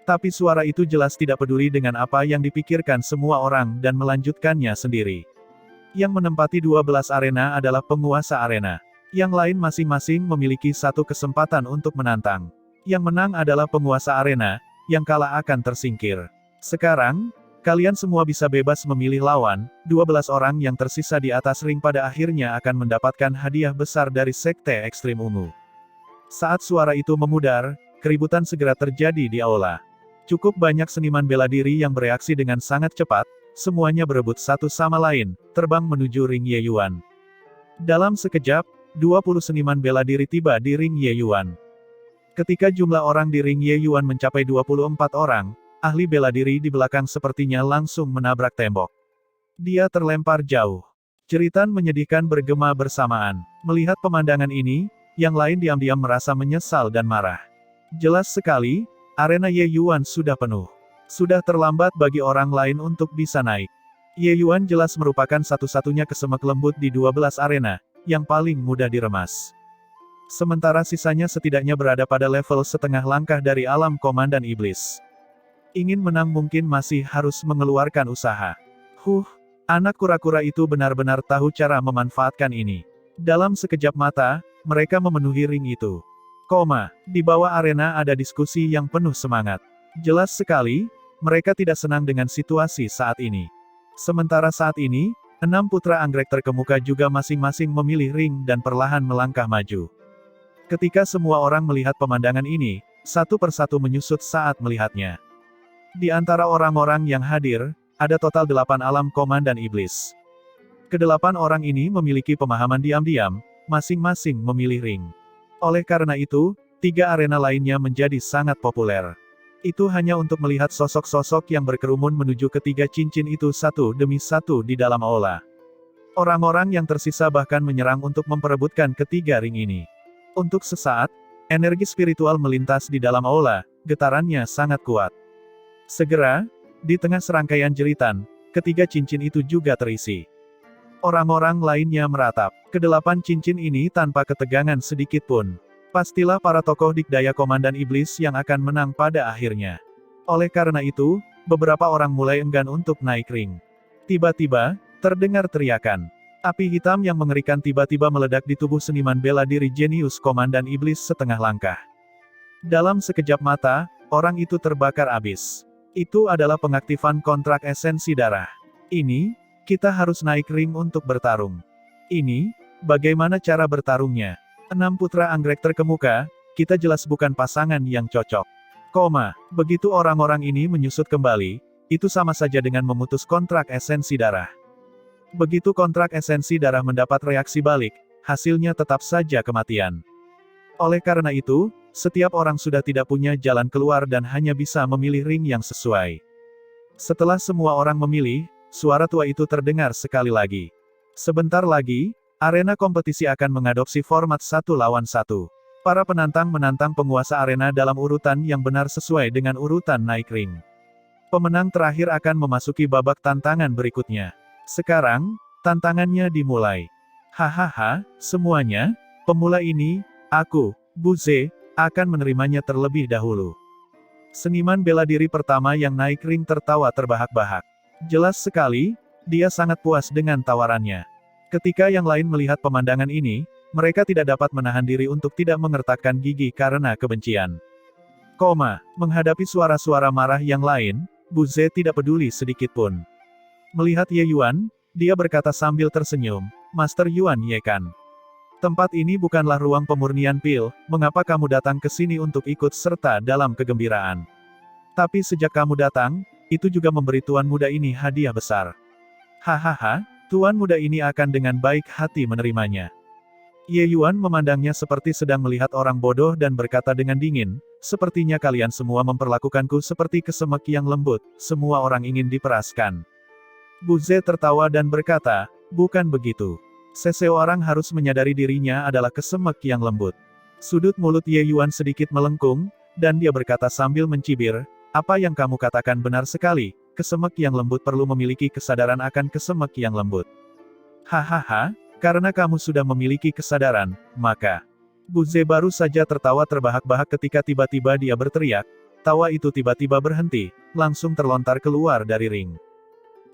Tapi suara itu jelas tidak peduli dengan apa yang dipikirkan semua orang dan melanjutkannya sendiri. Yang menempati 12 arena adalah penguasa arena. Yang lain masing-masing memiliki satu kesempatan untuk menantang. Yang menang adalah penguasa arena, yang kalah akan tersingkir. Sekarang, kalian semua bisa bebas memilih lawan, 12 orang yang tersisa di atas ring pada akhirnya akan mendapatkan hadiah besar dari Sekte Ekstrim Ungu. Saat suara itu memudar, keributan segera terjadi di aula. Cukup banyak seniman bela diri yang bereaksi dengan sangat cepat, semuanya berebut satu sama lain, terbang menuju ring Ye Yuan. Dalam sekejap, 20 seniman bela diri tiba di ring Ye Yuan. Ketika jumlah orang di ring Ye Yuan mencapai 24 orang, ahli bela diri di belakang sepertinya langsung menabrak tembok. Dia terlempar jauh. Jeritan menyedihkan bergema bersamaan. Melihat pemandangan ini, yang lain diam-diam merasa menyesal dan marah. Jelas sekali, arena Ye Yuan sudah penuh. Sudah terlambat bagi orang lain untuk bisa naik. Ye Yuan jelas merupakan satu-satunya kesemek lembut di 12 arena, yang paling mudah diremas. Sementara sisanya setidaknya berada pada level setengah langkah dari alam komandan iblis. Ingin menang mungkin masih harus mengeluarkan usaha. Anak kura-kura itu benar-benar tahu cara memanfaatkan ini. Dalam sekejap mata, mereka memenuhi ring itu. Di bawah arena ada diskusi yang penuh semangat. Jelas sekali, mereka tidak senang dengan situasi saat ini. Sementara saat ini, 6 putra anggrek terkemuka juga masing-masing memilih ring dan perlahan melangkah maju. Ketika semua orang melihat pemandangan ini, satu persatu menyusut saat melihatnya. Di antara orang-orang yang hadir, ada total 8 alam komandan iblis. Kedelapan orang ini memiliki pemahaman diam-diam, masing-masing memilih ring. Oleh karena itu, 3 arena lainnya menjadi sangat populer. Itu hanya untuk melihat sosok-sosok yang berkerumun menuju ketiga cincin itu satu demi satu di dalam aula. Orang-orang yang tersisa bahkan menyerang untuk memperebutkan ketiga ring ini. Untuk sesaat, energi spiritual melintas di dalam aula, getarannya sangat kuat. Segera, di tengah serangkaian jeritan, Ketiga cincin itu juga terisi. Orang-orang lainnya meratap. Kedelapan cincin ini tanpa ketegangan sedikit pun. Pastilah para tokoh dikdaya Komandan Iblis yang akan menang pada akhirnya. Oleh karena itu, beberapa orang mulai enggan untuk naik ring. Tiba-tiba, terdengar teriakan. Api hitam yang mengerikan tiba-tiba meledak di tubuh seniman bela diri jenius Komandan Iblis setengah langkah. Dalam sekejap mata, orang itu terbakar abis. Itu adalah pengaktifan kontrak esensi darah. Ini, kita harus naik ring untuk bertarung. Ini, bagaimana cara bertarungnya? 6 putra anggrek terkemuka, kita jelas bukan pasangan yang cocok. Begitu orang-orang ini menyusut kembali, itu sama saja dengan memutus kontrak esensi darah. Begitu kontrak esensi darah mendapat reaksi balik, hasilnya tetap saja kematian. Oleh karena itu, setiap orang sudah tidak punya jalan keluar dan hanya bisa memilih ring yang sesuai. Setelah semua orang memilih, suara tua itu terdengar sekali lagi. Sebentar lagi, arena kompetisi akan mengadopsi format 1 lawan 1. Para penantang menantang penguasa arena dalam urutan yang benar sesuai dengan urutan naik ring. Pemenang terakhir akan memasuki babak tantangan berikutnya. Sekarang, tantangannya dimulai. Hahaha, semuanya, pemula ini, aku, Buze, akan menerimanya terlebih dahulu. Seniman bela diri pertama yang naik ring tertawa terbahak-bahak. Jelas sekali, dia sangat puas dengan tawarannya. Ketika yang lain melihat pemandangan ini, mereka tidak dapat menahan diri untuk tidak mengertakkan gigi karena kebencian. Menghadapi suara-suara marah yang lain, Buze tidak peduli sedikit pun. Melihat Ye Yuan, dia berkata sambil tersenyum, Master Yuan Ye kan? Tempat ini bukanlah ruang pemurnian pil, mengapa kamu datang ke sini untuk ikut serta dalam kegembiraan? Tapi sejak kamu datang, itu juga memberi tuan muda ini hadiah besar. Hahaha, tuan muda ini akan dengan baik hati menerimanya. Ye Yuan memandangnya seperti sedang melihat orang bodoh dan berkata dengan dingin, sepertinya kalian semua memperlakukanku seperti kesemek yang lembut, semua orang ingin diperaskan. Buze tertawa dan berkata, bukan begitu. Seseorang harus menyadari dirinya adalah kesemek yang lembut. Sudut mulut Ye Yuan sedikit melengkung, dan dia berkata sambil mencibir, apa yang kamu katakan benar sekali, kesemek yang lembut perlu memiliki kesadaran akan kesemek yang lembut. Hahaha, karena kamu sudah memiliki kesadaran, maka... Buze baru saja tertawa terbahak-bahak ketika tiba-tiba dia berteriak, tawa itu tiba-tiba berhenti, langsung terlontar keluar dari ring.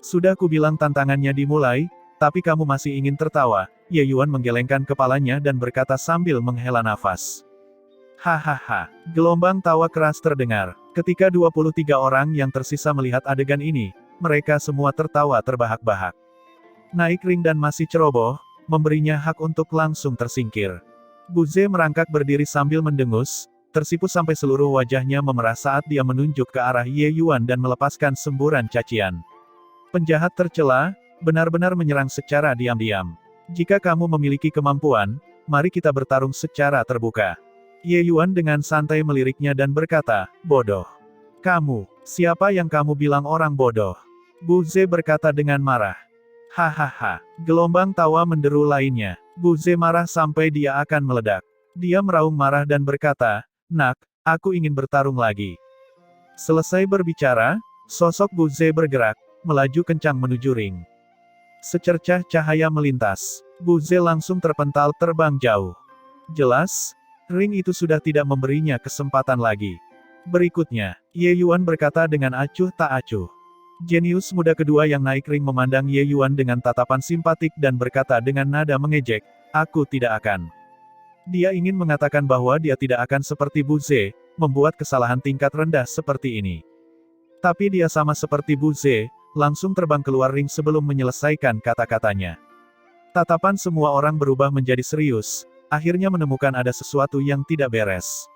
Sudah kubilang tantangannya dimulai, tapi kamu masih ingin tertawa, Ye Yuan menggelengkan kepalanya dan berkata sambil menghela nafas. Hahaha, gelombang tawa keras terdengar. Ketika 23 orang yang tersisa melihat adegan ini, mereka semua tertawa terbahak-bahak. Naik ring dan masih ceroboh, memberinya hak untuk langsung tersingkir. Buze merangkak berdiri sambil mendengus, tersipu sampai seluruh wajahnya memerah saat dia menunjuk ke arah Ye Yuan dan melepaskan semburan cacian. Penjahat tercela, benar-benar menyerang secara diam-diam. Jika kamu memiliki kemampuan, mari kita bertarung secara terbuka. Ye Yuan dengan santai meliriknya dan berkata, bodoh. Kamu, siapa yang kamu bilang orang bodoh? Buze berkata dengan marah. Hahaha, gelombang tawa menderu lainnya. Buze marah sampai dia akan meledak. Dia meraung marah dan berkata, nak, aku ingin bertarung lagi. Selesai berbicara, sosok Buze bergerak, melaju kencang menuju ring. Secercah cahaya melintas. Buze langsung terpental terbang jauh. Jelas, ring itu sudah tidak memberinya kesempatan lagi. Berikutnya, Ye Yuan berkata dengan acuh tak acuh. Jenius muda kedua yang naik ring memandang Ye Yuan dengan tatapan simpatik dan berkata dengan nada mengejek, aku tidak akan. Dia ingin mengatakan bahwa dia tidak akan seperti Buze, membuat kesalahan tingkat rendah seperti ini. Tapi dia sama seperti Buze, langsung terbang keluar ring sebelum menyelesaikan kata-katanya. Tatapan semua orang berubah menjadi serius, akhirnya menemukan ada sesuatu yang tidak beres.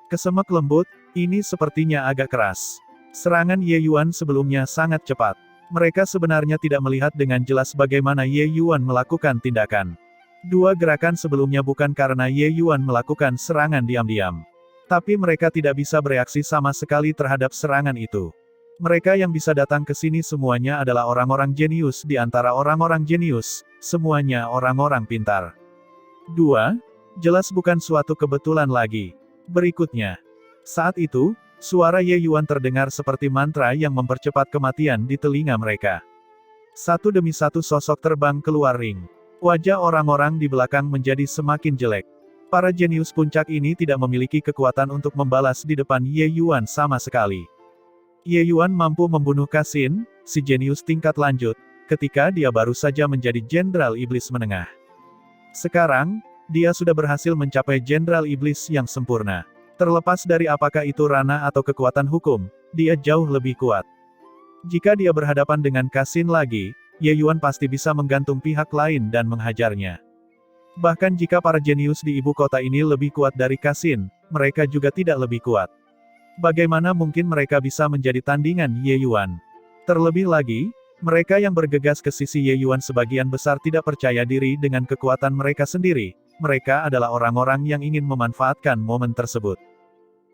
Kesemek lembut, ini sepertinya agak keras. Serangan Ye Yuan sebelumnya sangat cepat. Mereka sebenarnya tidak melihat dengan jelas bagaimana Ye Yuan melakukan tindakan. Dua gerakan sebelumnya bukan karena Ye Yuan melakukan serangan diam-diam. Tapi mereka tidak bisa bereaksi sama sekali terhadap serangan itu. Mereka yang bisa datang ke sini semuanya adalah orang-orang jenius di antara orang-orang jenius, semuanya orang-orang pintar. 2. Jelas bukan suatu kebetulan lagi. Berikutnya. Saat itu, suara Ye Yuan terdengar seperti mantra yang mempercepat kematian di telinga mereka. Satu demi satu sosok terbang keluar ring. Wajah orang-orang di belakang menjadi semakin jelek. Para jenius puncak ini tidak memiliki kekuatan untuk membalas di depan Ye Yuan sama sekali. Ye Yuan mampu membunuh Kasin, si jenius tingkat lanjut, ketika dia baru saja menjadi Jenderal Iblis Menengah. Sekarang, dia sudah berhasil mencapai Jenderal Iblis yang sempurna. Terlepas dari apakah itu ranah atau kekuatan hukum, dia jauh lebih kuat. Jika dia berhadapan dengan Kasin lagi, Ye Yuan pasti bisa menggantung pihak lain dan menghajarnya. Bahkan jika para jenius di ibu kota ini lebih kuat dari Kasin, mereka juga tidak lebih kuat. Bagaimana mungkin mereka bisa menjadi tandingan Ye Yuan? Terlebih lagi, mereka yang bergegas ke sisi Ye Yuan sebagian besar tidak percaya diri dengan kekuatan mereka sendiri. Mereka adalah orang-orang yang ingin memanfaatkan momen tersebut.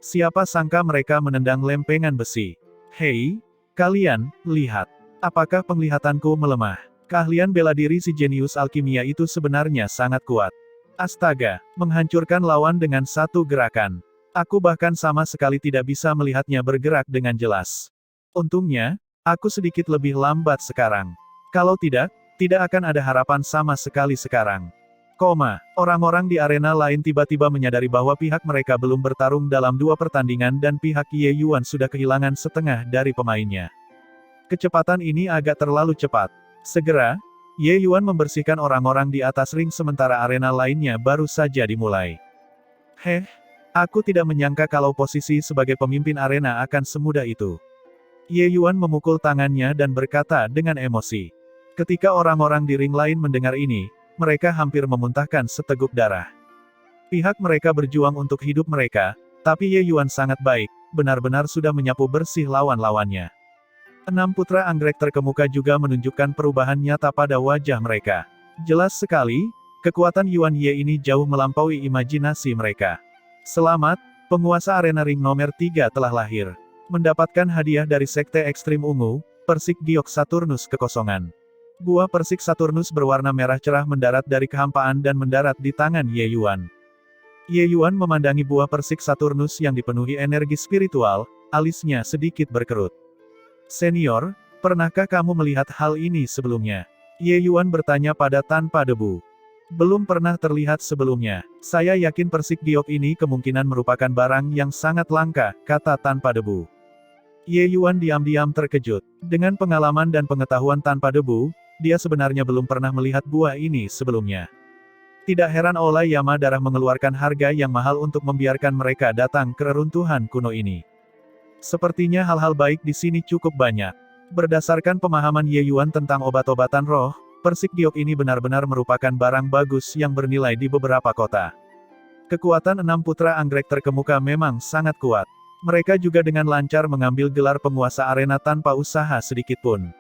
Siapa sangka mereka menendang lempengan besi. Hei, kalian, lihat. Apakah penglihatanku melemah? Keahlian bela diri si jenius alkimia itu sebenarnya sangat kuat. Astaga, menghancurkan lawan dengan satu gerakan. Aku bahkan sama sekali tidak bisa melihatnya bergerak dengan jelas. Untungnya, aku sedikit lebih lambat sekarang. Kalau tidak, tidak akan ada harapan sama sekali sekarang. Orang-orang di arena lain tiba-tiba menyadari bahwa pihak mereka belum bertarung dalam dua pertandingan dan pihak Ye Yuan sudah kehilangan setengah dari pemainnya. Kecepatan ini agak terlalu cepat. Segera, Ye Yuan membersihkan orang-orang di atas ring sementara arena lainnya baru saja dimulai. Aku tidak menyangka kalau posisi sebagai pemimpin arena akan semudah itu. Ye Yuan memukul tangannya dan berkata dengan emosi. Ketika orang-orang di ring lain mendengar ini, mereka hampir memuntahkan seteguk darah. Pihak mereka berjuang untuk hidup mereka, tapi Ye Yuan sangat baik, benar-benar sudah menyapu bersih lawan-lawannya. 6 putra anggrek terkemuka juga menunjukkan perubahan nyata pada wajah mereka. Jelas sekali, kekuatan Yuan Ye ini jauh melampaui imajinasi mereka. Selamat, penguasa arena ring nomor 3 telah lahir. Mendapatkan hadiah dari Sekte Ekstrim Ungu, Persik Giok Saturnus Kekosongan. Buah persik Saturnus berwarna merah cerah mendarat dari kehampaan dan mendarat di tangan Ye Yuan. Ye Yuan memandangi buah persik Saturnus yang dipenuhi energi spiritual, alisnya sedikit berkerut. Senior, pernahkah kamu melihat hal ini sebelumnya? Ye Yuan bertanya pada Tanpa Debu. Belum pernah terlihat sebelumnya. Saya yakin persik giok ini kemungkinan merupakan barang yang sangat langka, kata Tanpa Debu. Ye Yuan diam-diam terkejut. Dengan pengalaman dan pengetahuan Tanpa Debu, dia sebenarnya belum pernah melihat buah ini sebelumnya. Tidak heran Olai Yama Darah mengeluarkan harga yang mahal untuk membiarkan mereka datang ke reruntuhan kuno ini. Sepertinya hal-hal baik di sini cukup banyak. Berdasarkan pemahaman Ye Yuan tentang obat-obatan roh, persik giok ini benar-benar merupakan barang bagus yang bernilai di beberapa kota. Kekuatan 6 putra anggrek terkemuka memang sangat kuat. Mereka juga dengan lancar mengambil gelar penguasa arena tanpa usaha sedikitpun.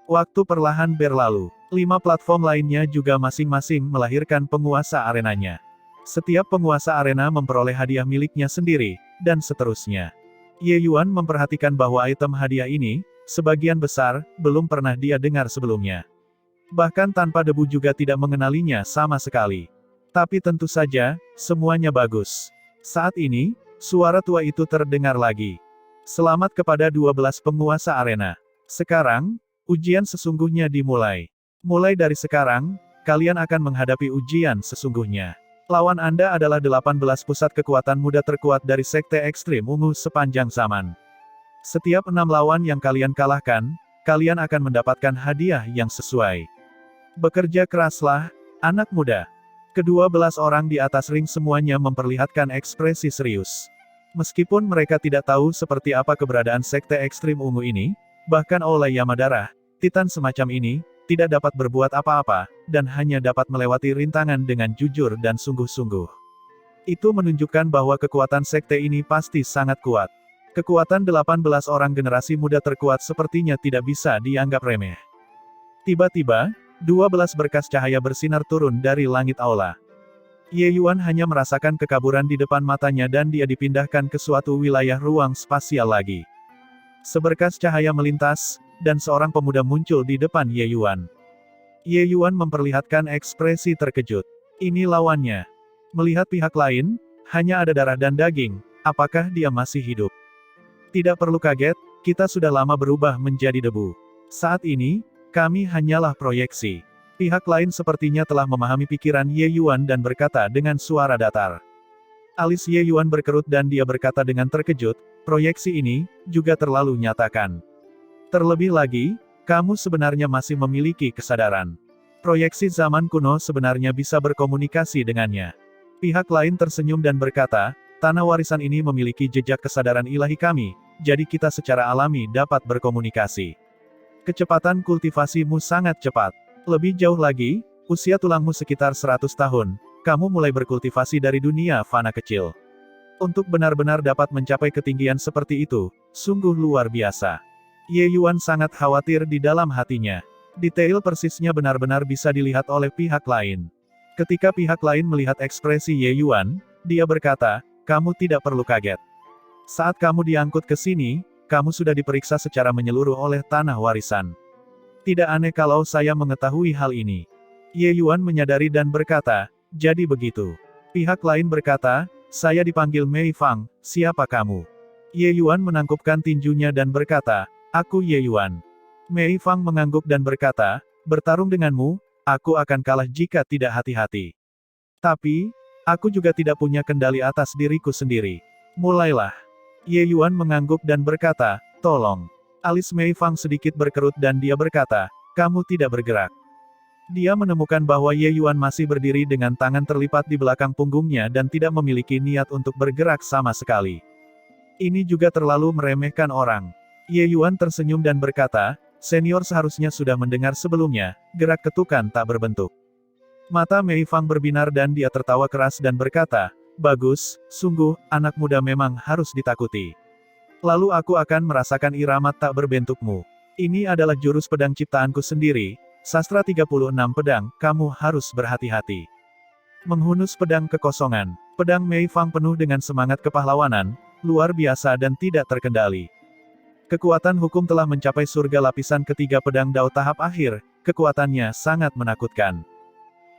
Waktu perlahan berlalu. 5 platform lainnya juga masing-masing melahirkan penguasa arenanya. Setiap penguasa arena memperoleh hadiah miliknya sendiri, dan seterusnya. Ye Yuan memperhatikan bahwa item hadiah ini, sebagian besar, belum pernah dia dengar sebelumnya. Bahkan Tanpa Debu juga tidak mengenalinya sama sekali. Tapi tentu saja, semuanya bagus. Saat ini, suara tua itu terdengar lagi. Selamat kepada 12 penguasa arena. Sekarang, ujian sesungguhnya dimulai. Mulai dari sekarang, kalian akan menghadapi ujian sesungguhnya. Lawan Anda adalah 18 pusat kekuatan muda terkuat dari Sekte Ekstrim Ungu sepanjang zaman. Setiap 6 lawan yang kalian kalahkan, kalian akan mendapatkan hadiah yang sesuai. Bekerja keraslah, anak muda. Ke-12 orang di atas ring semuanya memperlihatkan ekspresi serius. Meskipun mereka tidak tahu seperti apa keberadaan Sekte Ekstrim Ungu ini, bahkan oleh Yama Darah, Titan semacam ini, tidak dapat berbuat apa-apa, dan hanya dapat melewati rintangan dengan jujur dan sungguh-sungguh. Itu menunjukkan bahwa kekuatan sekte ini pasti sangat kuat. Kekuatan 18 orang generasi muda terkuat sepertinya tidak bisa dianggap remeh. Tiba-tiba, 12 berkas cahaya bersinar turun dari langit aula. Ye Yuan hanya merasakan kekaburan di depan matanya dan dia dipindahkan ke suatu wilayah ruang spasial lagi. Seberkas cahaya melintas, dan seorang pemuda muncul di depan Ye Yuan. Ye Yuan memperlihatkan ekspresi terkejut. Ini lawannya. Melihat pihak lain, hanya ada darah dan daging, apakah dia masih hidup? Tidak perlu kaget, kita sudah lama berubah menjadi debu. Saat ini, Kami hanyalah proyeksi. Pihak lain sepertinya telah memahami pikiran Ye Yuan dan berkata dengan suara datar. Alis Ye Yuan berkerut dan dia berkata dengan terkejut, proyeksi ini, juga terlalu nyatakan. Terlebih lagi, kamu sebenarnya masih memiliki kesadaran. Proyeksi zaman kuno sebenarnya bisa berkomunikasi dengannya. Pihak lain tersenyum dan berkata, tanah warisan ini memiliki jejak kesadaran ilahi kami, jadi kita secara alami dapat berkomunikasi. Kecepatan kultivasimu sangat cepat. Lebih jauh lagi, usia tulangmu sekitar 100 tahun, kamu mulai berkultivasi dari dunia fana kecil. Untuk benar-benar dapat mencapai ketinggian seperti itu, sungguh luar biasa. Ye Yuan sangat khawatir di dalam hatinya. Detail persisnya benar-benar bisa dilihat oleh pihak lain. Ketika pihak lain melihat ekspresi Ye Yuan, dia berkata, kamu tidak perlu kaget. Saat kamu diangkut ke sini, kamu sudah diperiksa secara menyeluruh oleh tanah warisan. Tidak aneh kalau saya mengetahui hal ini. Ye Yuan menyadari dan berkata, jadi begitu. Pihak lain berkata, saya dipanggil Mei Fang, siapa kamu? Ye Yuan menangkupkan tinjunya dan berkata, aku Ye Yuan. Mei Fang mengangguk dan berkata, bertarung denganmu, aku akan kalah jika tidak hati-hati. Tapi, aku juga tidak punya kendali atas diriku sendiri. Mulailah. Ye Yuan mengangguk dan berkata, tolong. Alis Mei Fang sedikit berkerut dan dia berkata, kamu tidak bergerak. Dia menemukan bahwa Ye Yuan masih berdiri dengan tangan terlipat di belakang punggungnya dan tidak memiliki niat untuk bergerak sama sekali. Ini juga terlalu meremehkan orang. Ye Yuan tersenyum dan berkata, senior seharusnya sudah mendengar sebelumnya, gerak ketukan tak berbentuk. Mata Mei Fang berbinar dan dia tertawa keras dan berkata, bagus, sungguh, anak muda memang harus ditakuti. Lalu aku akan merasakan irama tak berbentukmu. Ini adalah jurus pedang ciptaanku sendiri, sastra 36 pedang, kamu harus berhati-hati. Menghunus pedang kekosongan. Pedang Mei Fang penuh dengan semangat kepahlawanan, luar biasa dan tidak terkendali. Kekuatan hukum telah mencapai surga lapisan ketiga pedang Dao tahap akhir, kekuatannya sangat menakutkan.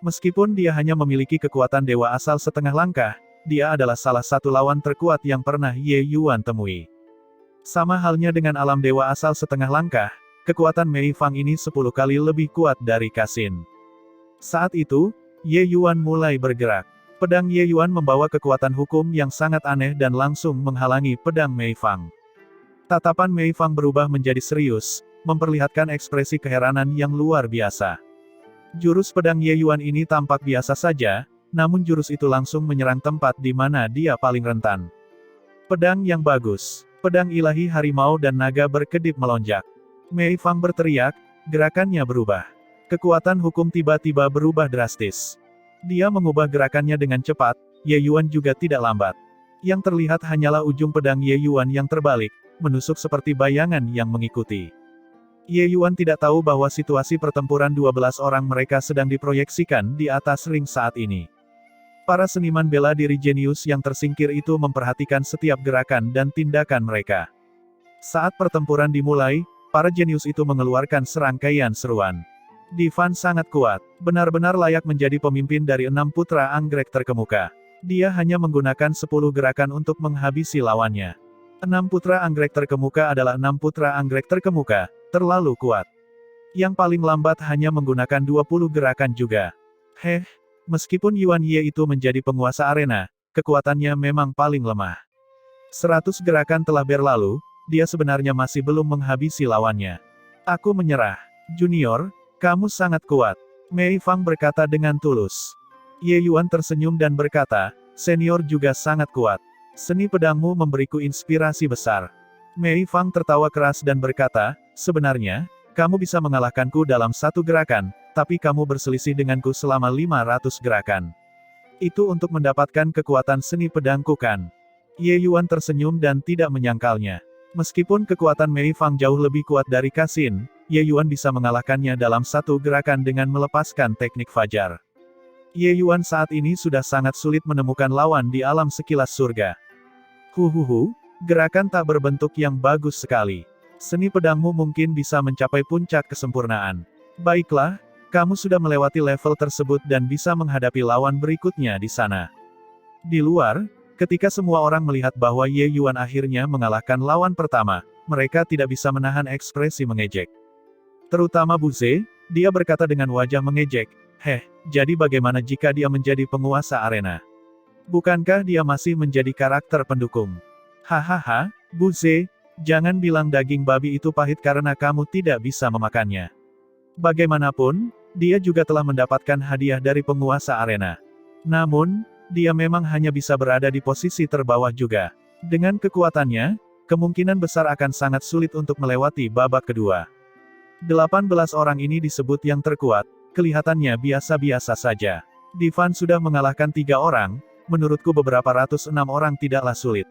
Meskipun dia hanya memiliki kekuatan dewa asal setengah langkah, dia adalah salah satu lawan terkuat yang pernah Ye Yuan temui. Sama halnya dengan alam dewa asal setengah langkah, kekuatan Mei Fang ini 10 kali lebih kuat dari Kasin. Saat itu, Ye Yuan mulai bergerak. Pedang Ye Yuan membawa kekuatan hukum yang sangat aneh dan langsung menghalangi pedang Mei Fang. Tatapan Mei Fang berubah menjadi serius, memperlihatkan ekspresi keheranan yang luar biasa. Jurus pedang Ye Yuan ini tampak biasa saja, namun jurus itu langsung menyerang tempat di mana dia paling rentan. Pedang yang bagus. Pedang ilahi harimau dan naga berkedip melonjak. Mei Fang berteriak, gerakannya berubah. Kekuatan hukum tiba-tiba berubah drastis. Dia mengubah gerakannya dengan cepat, Ye Yuan juga tidak lambat. Yang terlihat hanyalah ujung pedang Ye Yuan yang terbalik, menusuk seperti bayangan yang mengikuti. Ye Yuan tidak tahu bahwa situasi pertempuran 12 orang mereka sedang diproyeksikan di atas ring saat ini. Para seniman bela diri jenius yang tersingkir itu memperhatikan setiap gerakan dan tindakan mereka. Saat pertempuran dimulai, para jenius itu mengeluarkan serangkaian seruan. Divan sangat kuat, benar-benar layak menjadi pemimpin dari 6 putra anggrek terkemuka. Dia hanya menggunakan 10 gerakan untuk menghabisi lawannya. 6 putra anggrek terkemuka adalah 6 putra anggrek terkemuka, terlalu kuat. Yang paling lambat hanya menggunakan 20 gerakan juga. Meskipun Yuan Ye itu menjadi penguasa arena, kekuatannya memang paling lemah. 100 gerakan telah berlalu, dia sebenarnya masih belum menghabisi lawannya. Aku menyerah. Junior, kamu sangat kuat. Mei Fang berkata dengan tulus. Ye Yuan tersenyum dan berkata, senior juga sangat kuat. Seni pedangmu memberiku inspirasi besar. Mei Fang tertawa keras dan berkata, sebenarnya, kamu bisa mengalahkanku dalam satu gerakan, tapi kamu berselisih denganku selama 500 gerakan. Itu untuk mendapatkan kekuatan seni pedangku kan? Ye Yuan tersenyum dan tidak menyangkalnya. Meskipun kekuatan Mei Fang jauh lebih kuat dari Kasin, Ye Yuan bisa mengalahkannya dalam satu gerakan dengan melepaskan teknik fajar. Ye Yuan saat ini sudah sangat sulit menemukan lawan di alam sekilas surga. Gerakan tak berbentuk yang bagus sekali. Seni pedangmu mungkin bisa mencapai puncak kesempurnaan. Baiklah, kamu sudah melewati level tersebut dan bisa menghadapi lawan berikutnya di sana. Di luar, ketika semua orang melihat bahwa Ye Yuan akhirnya mengalahkan lawan pertama, mereka tidak bisa menahan ekspresi mengejek. Terutama Buze, dia berkata dengan wajah mengejek, jadi bagaimana jika dia menjadi penguasa arena? Bukankah dia masih menjadi karakter pendukung? Hahaha, Buze, jangan bilang daging babi itu pahit karena kamu tidak bisa memakannya. Bagaimanapun, dia juga telah mendapatkan hadiah dari penguasa arena. Namun, dia memang hanya bisa berada di posisi terbawah juga. Dengan kekuatannya, kemungkinan besar akan sangat sulit untuk melewati babak kedua. 18 orang ini disebut yang terkuat, kelihatannya biasa-biasa saja. Divan sudah mengalahkan 3 orang, menurutku beberapa ratus 6 orang tidaklah sulit.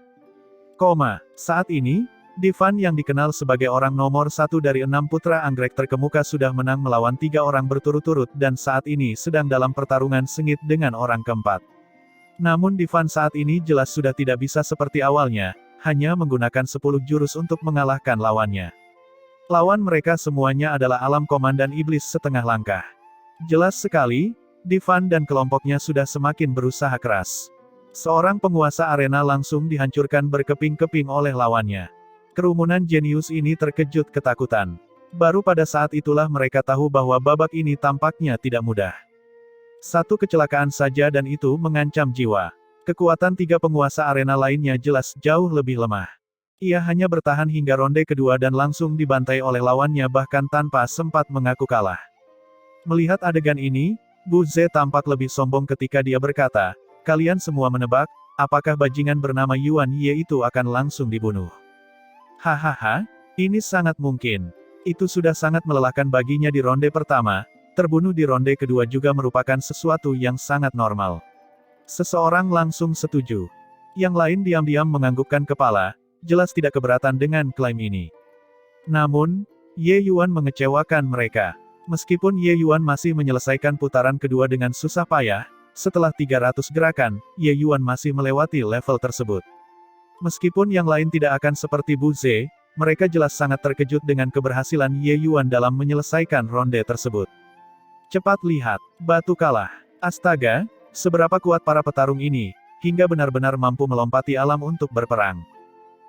Saat ini, Divan yang dikenal sebagai orang nomor 1 dari 6 putra anggrek terkemuka sudah menang melawan 3 orang berturut-turut dan saat ini sedang dalam pertarungan sengit dengan orang keempat. Namun Divan saat ini jelas sudah tidak bisa seperti awalnya, hanya menggunakan 10 jurus untuk mengalahkan lawannya. Lawan mereka semuanya adalah alam komandan iblis setengah langkah. Jelas sekali, Divan dan kelompoknya sudah semakin berusaha keras. Seorang penguasa arena langsung dihancurkan berkeping-keping oleh lawannya. Kerumunan jenius ini terkejut ketakutan. Baru pada saat itulah mereka tahu bahwa babak ini tampaknya tidak mudah. Satu kecelakaan saja dan itu mengancam jiwa. Kekuatan 3 penguasa arena lainnya jelas jauh lebih lemah. Ia hanya bertahan hingga ronde kedua dan langsung dibantai oleh lawannya bahkan tanpa sempat mengaku kalah. Melihat adegan ini, Buze tampak lebih sombong ketika dia berkata, "Kalian semua menebak, apakah bajingan bernama Yuan Ye itu akan langsung dibunuh?" Hahaha, ini sangat mungkin. Itu sudah sangat melelahkan baginya di ronde pertama, terbunuh di ronde kedua juga merupakan sesuatu yang sangat normal. Seseorang langsung setuju. Yang lain diam-diam menganggukkan kepala, jelas tidak keberatan dengan klaim ini. Namun, Ye Yuan mengecewakan mereka. Meskipun Ye Yuan masih menyelesaikan putaran kedua dengan susah payah, setelah 300 gerakan, Ye Yuan masih melewati level tersebut. Meskipun yang lain tidak akan seperti Buze, mereka jelas sangat terkejut dengan keberhasilan Ye Yuan dalam menyelesaikan ronde tersebut. Cepat lihat, batu kalah. Astaga, seberapa kuat para petarung ini, hingga benar-benar mampu melompati alam untuk berperang.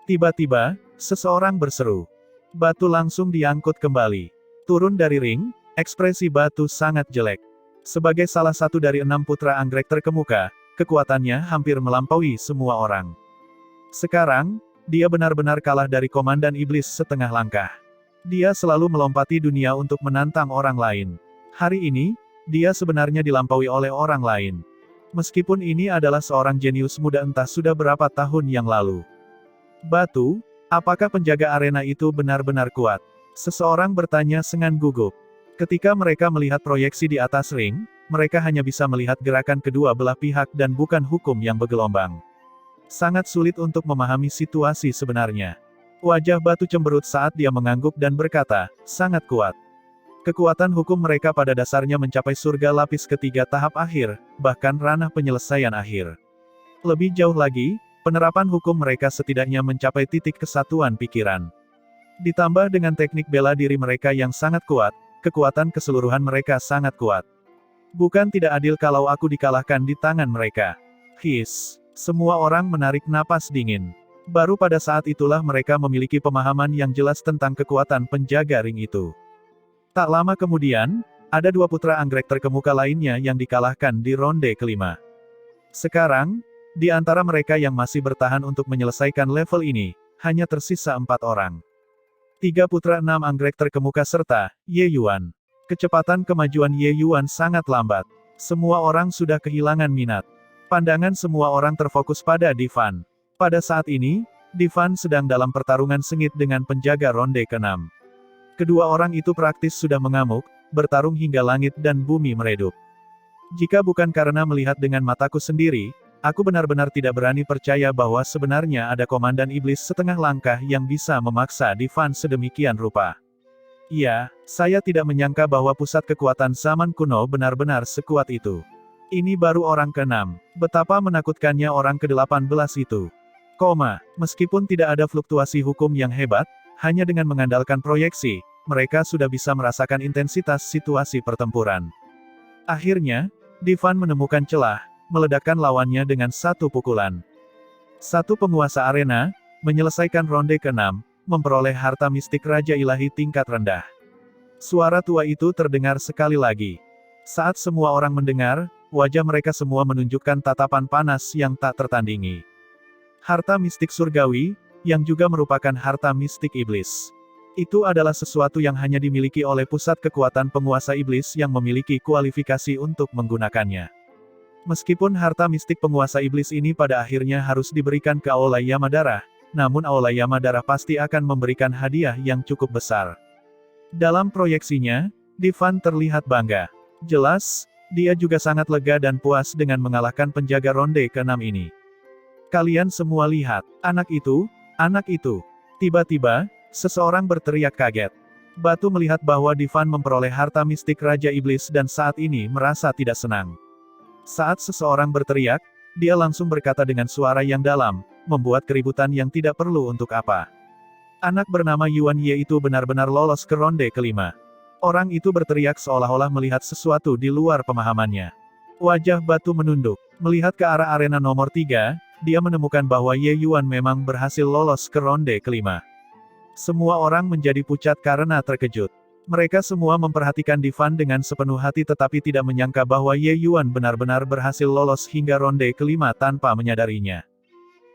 Tiba-tiba, seseorang berseru. Batu langsung diangkut kembali. Turun dari ring, ekspresi batu sangat jelek. Sebagai salah satu dari 6 putra anggrek terkemuka, kekuatannya hampir melampaui semua orang. Sekarang, dia benar-benar kalah dari komandan iblis setengah langkah. Dia selalu melompati dunia untuk menantang orang lain. Hari ini, dia sebenarnya dilampaui oleh orang lain. Meskipun ini adalah seorang jenius muda entah sudah berapa tahun yang lalu. Batu, apakah penjaga arena itu benar-benar kuat? Seseorang bertanya dengan gugup. Ketika mereka melihat proyeksi di atas ring, mereka hanya bisa melihat gerakan kedua belah pihak dan bukan hukum yang bergelombang. Sangat sulit untuk memahami situasi sebenarnya. Wajah Batu cemberut saat dia mengangguk dan berkata, sangat kuat. Kekuatan hukum mereka pada dasarnya mencapai surga lapis ketiga tahap akhir, bahkan ranah penyelesaian akhir. Lebih jauh lagi, penerapan hukum mereka setidaknya mencapai titik kesatuan pikiran. Ditambah dengan teknik bela diri mereka yang sangat kuat, kekuatan keseluruhan mereka sangat kuat. Bukan tidak adil kalau aku dikalahkan di tangan mereka. Semua orang menarik napas dingin. Baru pada saat itulah mereka memiliki pemahaman yang jelas tentang kekuatan penjaga ring itu. Tak lama kemudian, ada 2 putra anggrek terkemuka lainnya yang dikalahkan di ronde kelima. Sekarang, di antara mereka yang masih bertahan untuk menyelesaikan level ini, hanya tersisa 4 orang. 3 putra 6 anggrek terkemuka serta Ye Yuan. Kecepatan kemajuan Ye Yuan sangat lambat. Semua orang sudah kehilangan minat. Pandangan semua orang terfokus pada Divan. Pada saat ini, Divan sedang dalam pertarungan sengit dengan penjaga ronde ke-6. Kedua orang itu praktis sudah mengamuk, bertarung hingga langit dan bumi meredup. Jika bukan karena melihat dengan mataku sendiri, aku benar-benar tidak berani percaya bahwa sebenarnya ada komandan iblis setengah langkah yang bisa memaksa Divan sedemikian rupa. Iya, saya tidak menyangka bahwa pusat kekuatan zaman kuno benar-benar sekuat itu. Ini baru orang ke-6. Betapa menakutkannya orang ke-18 itu. Meskipun tidak ada fluktuasi hukum yang hebat, hanya dengan mengandalkan proyeksi, mereka sudah bisa merasakan intensitas situasi pertempuran. Akhirnya, Divan menemukan celah, meledakkan lawannya dengan satu pukulan. Satu penguasa arena, menyelesaikan ronde ke-6, memperoleh harta mistik Raja Ilahi tingkat rendah. Suara tua itu terdengar sekali lagi. Saat semua orang mendengar, wajah mereka semua menunjukkan tatapan panas yang tak tertandingi. Harta mistik surgawi, yang juga merupakan harta mistik iblis. Itu adalah sesuatu yang hanya dimiliki oleh pusat kekuatan penguasa iblis yang memiliki kualifikasi untuk menggunakannya. Meskipun harta mistik penguasa iblis ini pada akhirnya harus diberikan ke Aula Yamadara, namun Aula Yamadara pasti akan memberikan hadiah yang cukup besar. Dalam proyeksinya, Divan terlihat bangga. Jelas, dia juga sangat lega dan puas dengan mengalahkan penjaga ronde ke-6 ini. Kalian semua lihat, anak itu, anak itu. Tiba-tiba, seseorang berteriak kaget. Batu melihat bahwa Divan memperoleh harta mistik Raja Iblis dan saat ini merasa tidak senang. Saat seseorang berteriak, dia langsung berkata dengan suara yang dalam, membuat keributan yang tidak perlu untuk apa. Anak bernama Yuan Ye itu benar-benar lolos ke ronde ke-5. Orang itu berteriak seolah-olah melihat sesuatu di luar pemahamannya. Wajah Batu menunduk. Melihat ke arah arena nomor 3, dia menemukan bahwa Ye Yuan memang berhasil lolos ke ronde ke-5. Semua orang menjadi pucat karena terkejut. Mereka semua memperhatikan Divan dengan sepenuh hati tetapi tidak menyangka bahwa Ye Yuan benar-benar berhasil lolos hingga ronde ke-5 tanpa menyadarinya.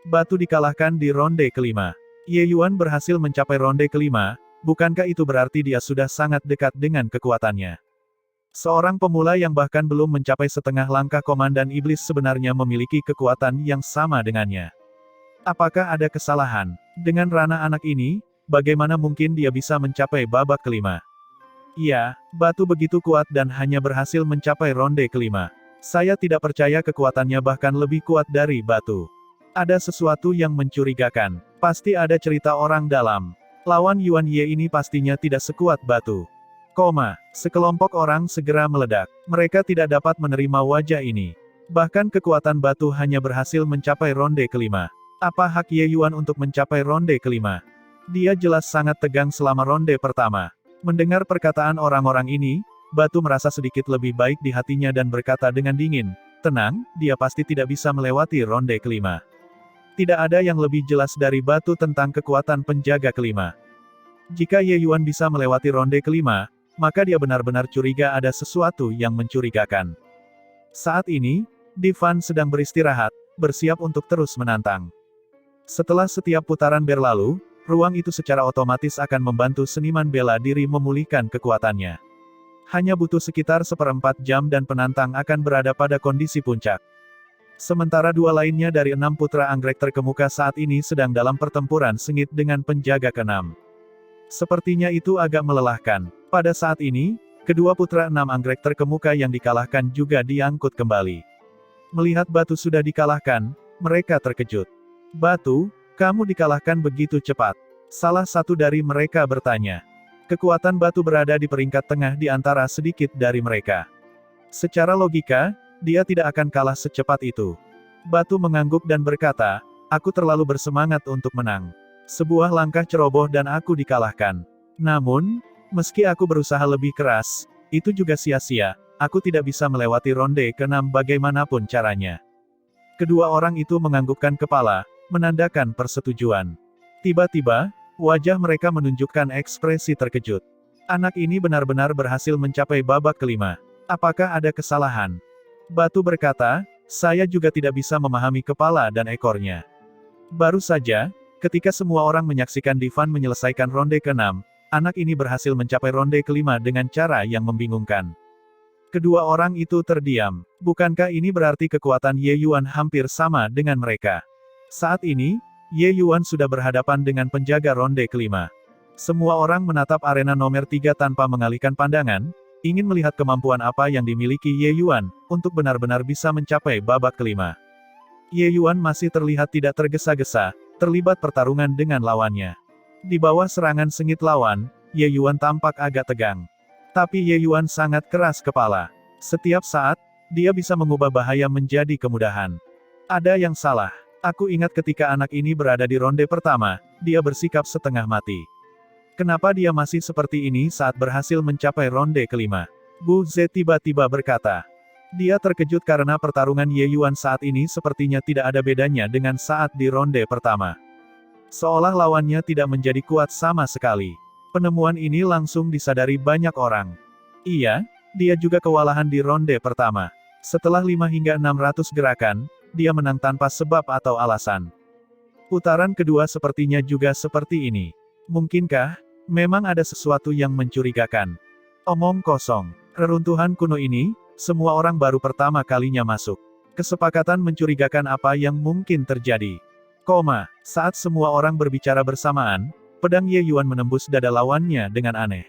Batu dikalahkan di ronde ke-5. Ye Yuan berhasil mencapai ronde ke-5, bukankah itu berarti dia sudah sangat dekat dengan kekuatannya? Seorang pemula yang bahkan belum mencapai setengah langkah Komandan Iblis sebenarnya memiliki kekuatan yang sama dengannya. Apakah ada kesalahan? Dengan ranah anak ini, bagaimana mungkin dia bisa mencapai babak ke-5? Iya, Batu begitu kuat dan hanya berhasil mencapai ronde ke-5. Saya tidak percaya kekuatannya bahkan lebih kuat dari Batu. Ada sesuatu yang mencurigakan. Pasti ada cerita orang dalam. Lawan Yuan Ye ini pastinya tidak sekuat Batu. Sekelompok orang segera meledak. Mereka tidak dapat menerima wajah ini. Bahkan kekuatan Batu hanya berhasil mencapai ronde ke-5. Apa hak Ye Yuan untuk mencapai ronde ke-5? Dia jelas sangat tegang selama ronde pertama. Mendengar perkataan orang-orang ini, Batu merasa sedikit lebih baik di hatinya dan berkata dengan dingin, tenang, dia pasti tidak bisa melewati ronde ke-5. Tidak ada yang lebih jelas dari Batu tentang kekuatan penjaga ke-5. Jika Ye Yuan bisa melewati ronde ke-5, maka dia benar-benar curiga ada sesuatu yang mencurigakan. Saat ini, Divan sedang beristirahat, bersiap untuk terus menantang. Setelah setiap putaran berlalu, ruang itu secara otomatis akan membantu seniman bela diri memulihkan kekuatannya. Hanya butuh sekitar 1/4 jam dan penantang akan berada pada kondisi puncak. Sementara dua lainnya dari 6 putra anggrek terkemuka saat ini sedang dalam pertempuran sengit dengan penjaga ke-6. Sepertinya itu agak melelahkan. Pada saat ini, kedua putra 6 anggrek terkemuka yang dikalahkan juga diangkut kembali. Melihat Batu sudah dikalahkan, mereka terkejut. Batu, kamu dikalahkan begitu cepat. Salah satu dari mereka bertanya. Kekuatan Batu berada di peringkat tengah di antara sedikit dari mereka. Secara logika, dia tidak akan kalah secepat itu. Batu mengangguk dan berkata, aku terlalu bersemangat untuk menang. Sebuah langkah ceroboh dan aku dikalahkan. Namun, meski aku berusaha lebih keras, itu juga sia-sia, aku tidak bisa melewati ronde ke-6 bagaimanapun caranya. Kedua orang itu menganggukkan kepala, menandakan persetujuan. Tiba-tiba, wajah mereka menunjukkan ekspresi terkejut. Anak ini benar-benar berhasil mencapai babak ke-5. Apakah ada kesalahan? Batu berkata, saya juga tidak bisa memahami kepala dan ekornya. Baru saja, ketika semua orang menyaksikan Divan menyelesaikan ronde ke-6, anak ini berhasil mencapai ronde ke-5 dengan cara yang membingungkan. Kedua orang itu terdiam. Bukankah ini berarti kekuatan Ye Yuan hampir sama dengan mereka? Saat ini, Ye Yuan sudah berhadapan dengan penjaga ronde ke-5. Semua orang menatap arena nomor 3 tanpa mengalihkan pandangan, ingin melihat kemampuan apa yang dimiliki Ye Yuan, untuk benar-benar bisa mencapai babak ke-5. Ye Yuan masih terlihat tidak tergesa-gesa, terlibat pertarungan dengan lawannya. Di bawah serangan sengit lawan, Ye Yuan tampak agak tegang. Tapi Ye Yuan sangat keras kepala. Setiap saat, dia bisa mengubah bahaya menjadi kemudahan. Ada yang salah. Aku ingat ketika anak ini berada di ronde pertama, dia bersikap setengah mati. Kenapa dia masih seperti ini saat berhasil mencapai ronde ke-5? Bu Ze tiba-tiba berkata. Dia terkejut karena pertarungan Ye Yuan saat ini sepertinya tidak ada bedanya dengan saat di ronde pertama. Seolah lawannya tidak menjadi kuat sama sekali. Penemuan ini langsung disadari banyak orang. Iya, dia juga kewalahan di ronde pertama. Setelah 5 hingga 600 gerakan, dia menang tanpa sebab atau alasan. Putaran kedua sepertinya juga seperti ini. Mungkinkah, memang ada sesuatu yang mencurigakan? Omong kosong. Reruntuhan kuno ini, semua orang baru pertama kalinya masuk. Kesepakatan mencurigakan apa yang mungkin terjadi. Saat semua orang berbicara bersamaan, pedang Ye Yuan menembus dada lawannya dengan aneh.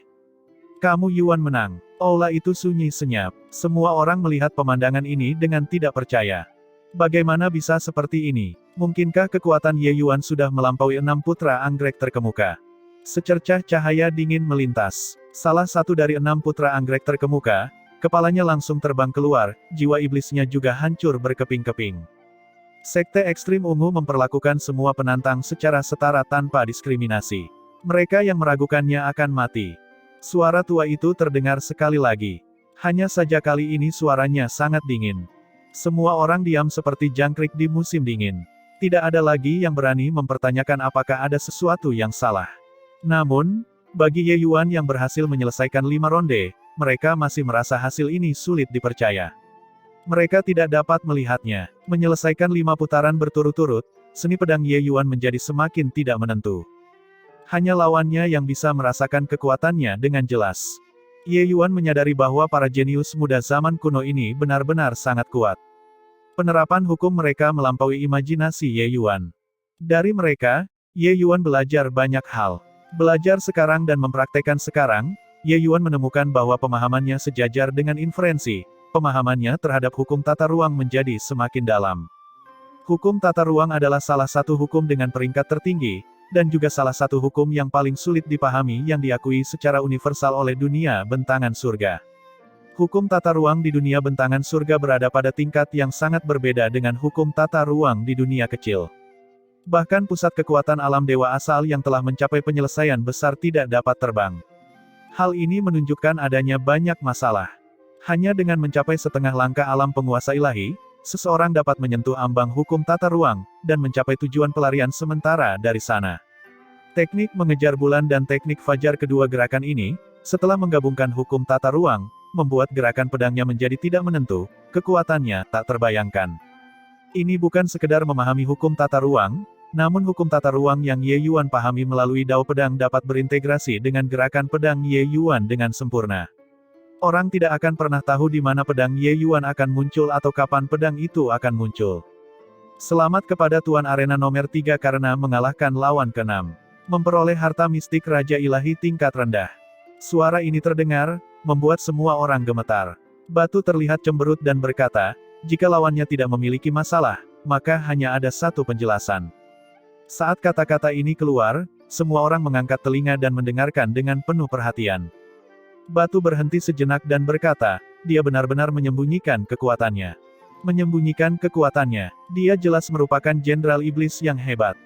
Kamu Yuan menang. Aula itu sunyi senyap. Semua orang melihat pemandangan ini dengan tidak percaya. Bagaimana bisa seperti ini? Mungkinkah kekuatan Ye Yuan sudah melampaui 6 putra anggrek terkemuka? Secercah cahaya dingin melintas. Salah satu dari 6 putra anggrek terkemuka, kepalanya langsung terbang keluar, jiwa iblisnya juga hancur berkeping-keping. Sekte ekstrim ungu memperlakukan semua penantang secara setara tanpa diskriminasi. Mereka yang meragukannya akan mati. Suara tua itu terdengar sekali lagi. Hanya saja kali ini suaranya sangat dingin. Semua orang diam seperti jangkrik di musim dingin. Tidak ada lagi yang berani mempertanyakan apakah ada sesuatu yang salah. Namun, bagi Ye Yuan yang berhasil menyelesaikan 5 ronde, mereka masih merasa hasil ini sulit dipercaya. Mereka tidak dapat melihatnya. Menyelesaikan 5 putaran berturut-turut, seni pedang Ye Yuan menjadi semakin tidak menentu. Hanya lawannya yang bisa merasakan kekuatannya dengan jelas. Ye Yuan menyadari bahwa para jenius muda zaman kuno ini benar-benar sangat kuat. Penerapan hukum mereka melampaui imajinasi Ye Yuan. Dari mereka, Ye Yuan belajar banyak hal. Belajar sekarang dan mempraktekkan sekarang, Ye Yuan menemukan bahwa pemahamannya sejajar dengan inferensi. Pemahamannya terhadap hukum tata ruang menjadi semakin dalam. Hukum tata ruang adalah salah satu hukum dengan peringkat tertinggi, dan juga salah satu hukum yang paling sulit dipahami yang diakui secara universal oleh dunia bentangan surga. Hukum tata ruang di dunia bentangan surga berada pada tingkat yang sangat berbeda dengan hukum tata ruang di dunia kecil. Bahkan pusat kekuatan alam dewa asal yang telah mencapai penyelesaian besar tidak dapat terbang. Hal ini menunjukkan adanya banyak masalah. Hanya dengan mencapai setengah langkah alam penguasa ilahi, seseorang dapat menyentuh ambang hukum tata ruang, dan mencapai tujuan pelarian sementara dari sana. Teknik mengejar bulan dan teknik fajar kedua gerakan ini, setelah menggabungkan hukum tata ruang, membuat gerakan pedangnya menjadi tidak menentu, kekuatannya tak terbayangkan. Ini bukan sekedar memahami hukum tata ruang, namun hukum tata ruang yang Ye Yuan pahami melalui dao pedang dapat berintegrasi dengan gerakan pedang Ye Yuan dengan sempurna. Orang tidak akan pernah tahu di mana pedang Ye Yuan akan muncul atau kapan pedang itu akan muncul. Selamat kepada Tuan Arena nomor 3 karena mengalahkan lawan ke-6. Memperoleh harta mistik Raja Ilahi tingkat rendah. Suara ini terdengar, membuat semua orang gemetar. Batu terlihat cemberut dan berkata, jika lawannya tidak memiliki masalah, maka hanya ada satu penjelasan. Saat kata-kata ini keluar, semua orang mengangkat telinga dan mendengarkan dengan penuh perhatian. Batu berhenti sejenak dan berkata, dia benar-benar menyembunyikan kekuatannya. Menyembunyikan kekuatannya, dia jelas merupakan jenderal iblis yang hebat.